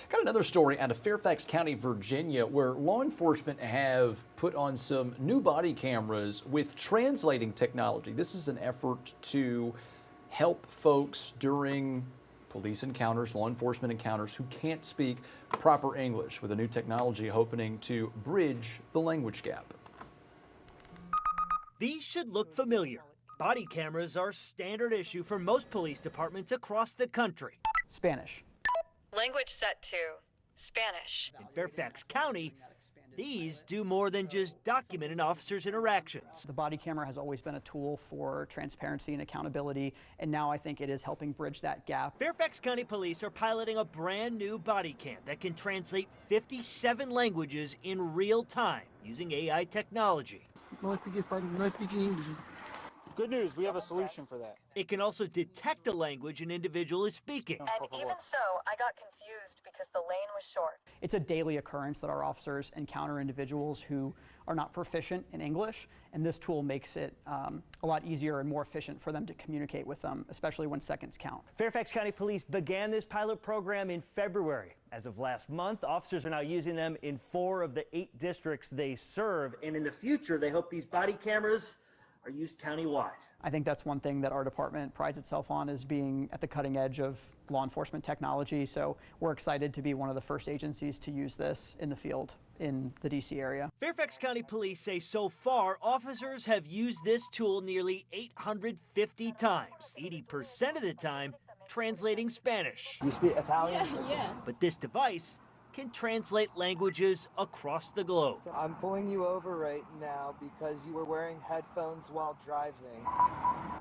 Got another story out of Fairfax County, Virginia, where law enforcement have put on some new body cameras with translating technology. This is an effort to help folks during police encounters, law enforcement encounters who can't speak proper English, with a new technology hoping to bridge the language gap. These should look familiar. Body cameras are standard issue for most police departments across the country. Spanish. Language set to Spanish. In Fairfax County, these do more than just document an officer's interactions. The body camera has always been a tool for transparency and accountability, and now I think it is helping bridge that gap. Fairfax County Police are piloting a brand new body cam that can translate 57 languages in real time using AI technology. No speak English. Good news, we have a solution for that. It can also detect the language an individual is speaking. And even so, I got confused because the lane was short. It's a daily occurrence that our officers encounter individuals who are not proficient in English, and this tool makes it a lot easier and more efficient for them to communicate with them, especially when seconds count. Fairfax County Police began this pilot program in February. As of last month, officers are now using them in 4 of the 8 districts they serve, and in the future, they hope these body cameras are used countywide. I think that's one thing that our department prides itself on, is being at the cutting edge of law enforcement technology. So we're excited to be one of the first agencies to use this in the field in the DC area. Fairfax County Police say so far, officers have used this tool nearly 850 times. 80% of the time, translating Spanish. You speak Italian? Yeah. But this device can translate languages across the globe. So I'm pulling you over right now because you were wearing headphones while driving.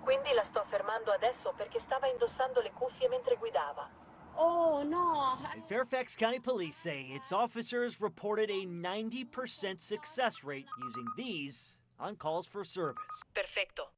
Quindi la sto fermando adesso perché stava indossando le cuffie mentre guidava. Oh, no. And Fairfax County Police say its officers reported a 90% success rate using these on calls for service. Perfecto.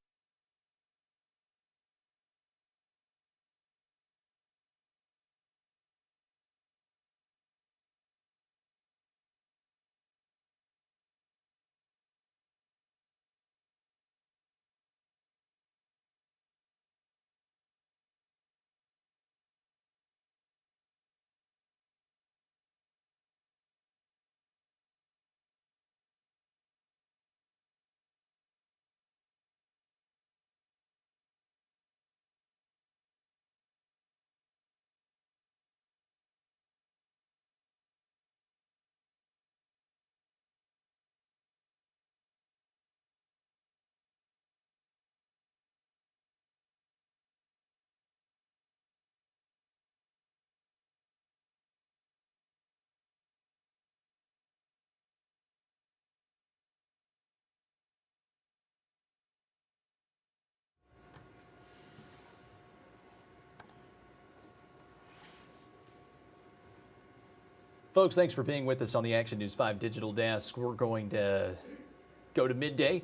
Folks, thanks for being with us on the Action News 5 Digital Desk. We're going to go to midday,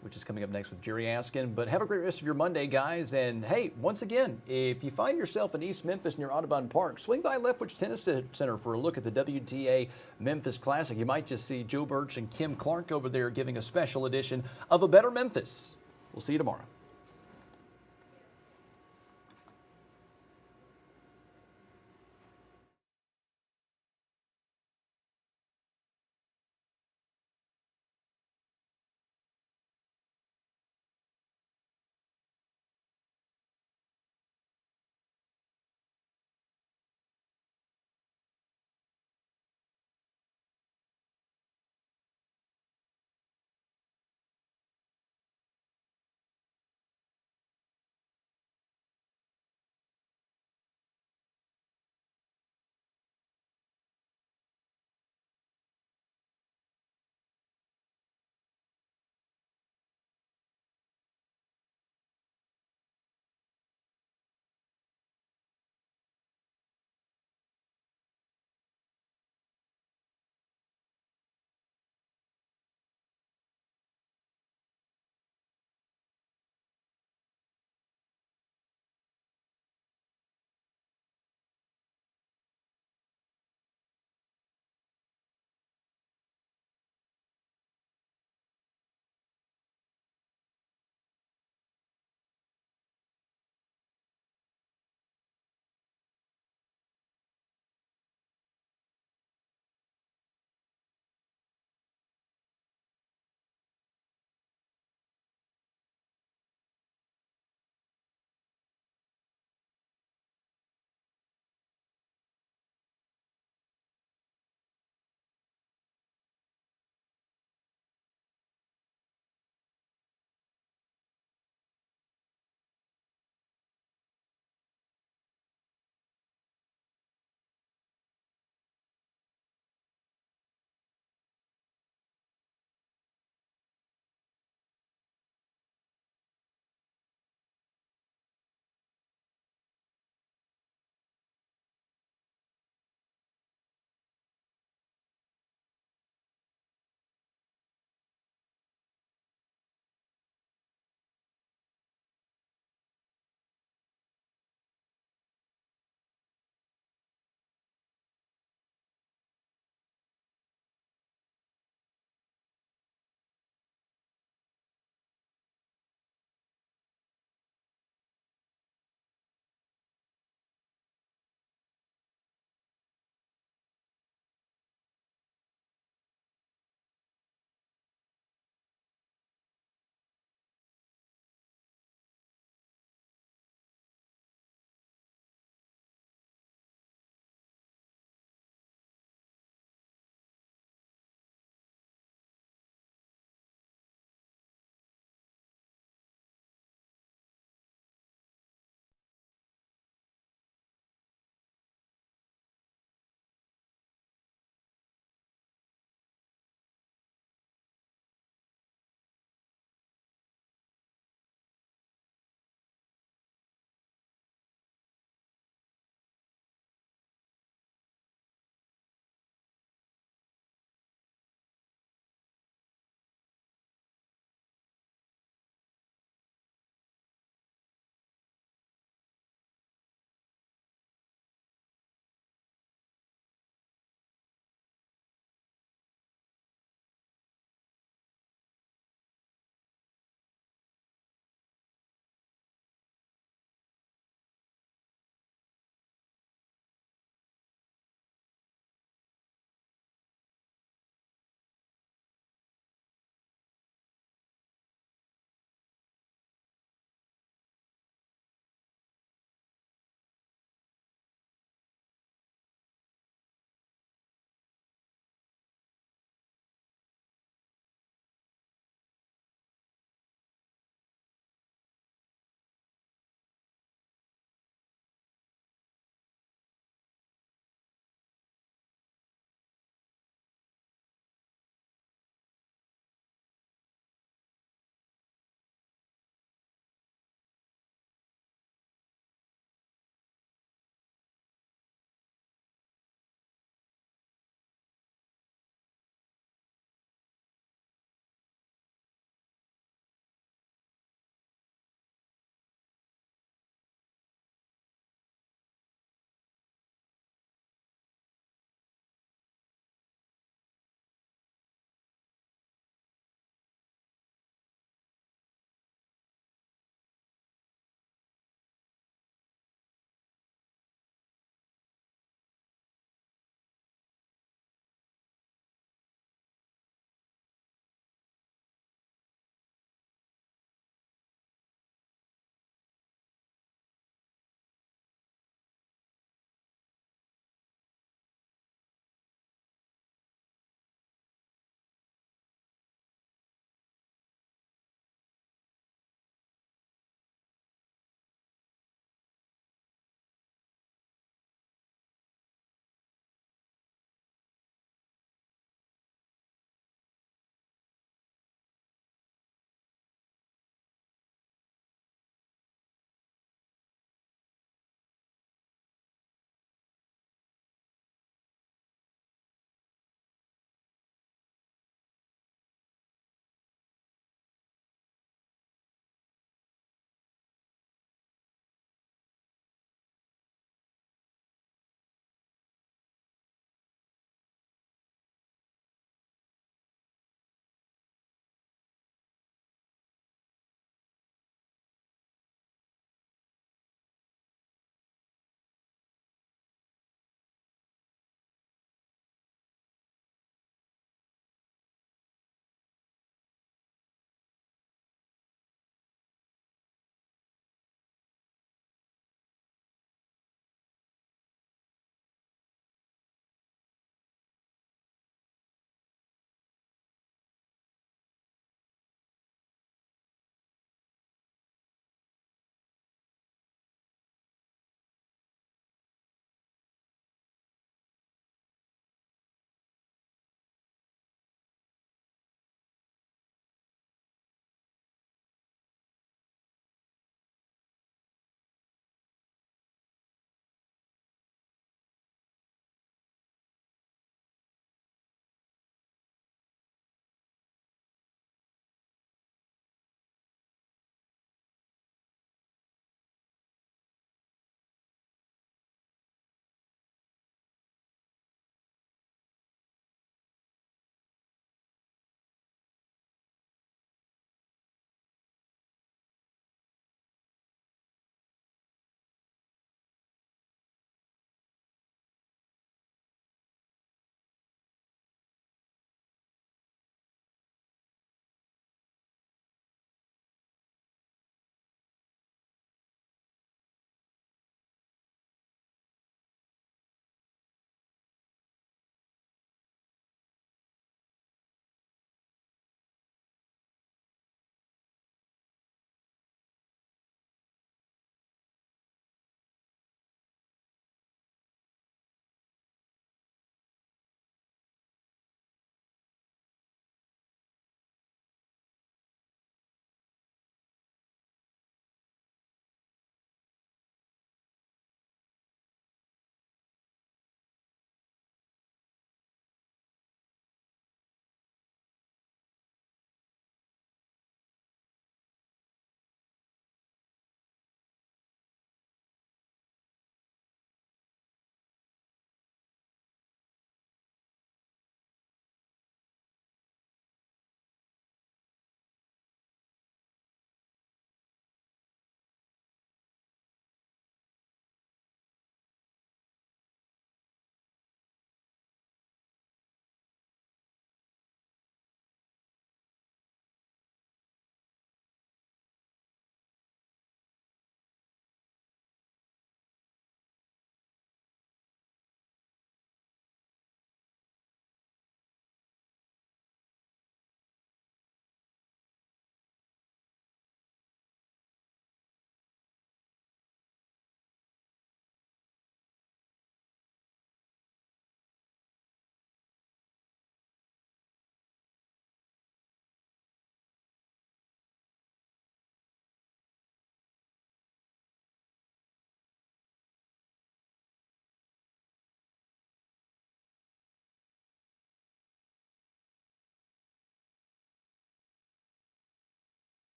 which is coming up next with Jerry Askin. But have a great rest of your Monday, guys. And hey, once again, if you find yourself in East Memphis near Audubon Park, swing by Leftwich Tennis Center for a look at the WTA Memphis Classic. You might just see Joe Birch and Kim Clark over there giving a special edition of A Better Memphis. We'll see you tomorrow.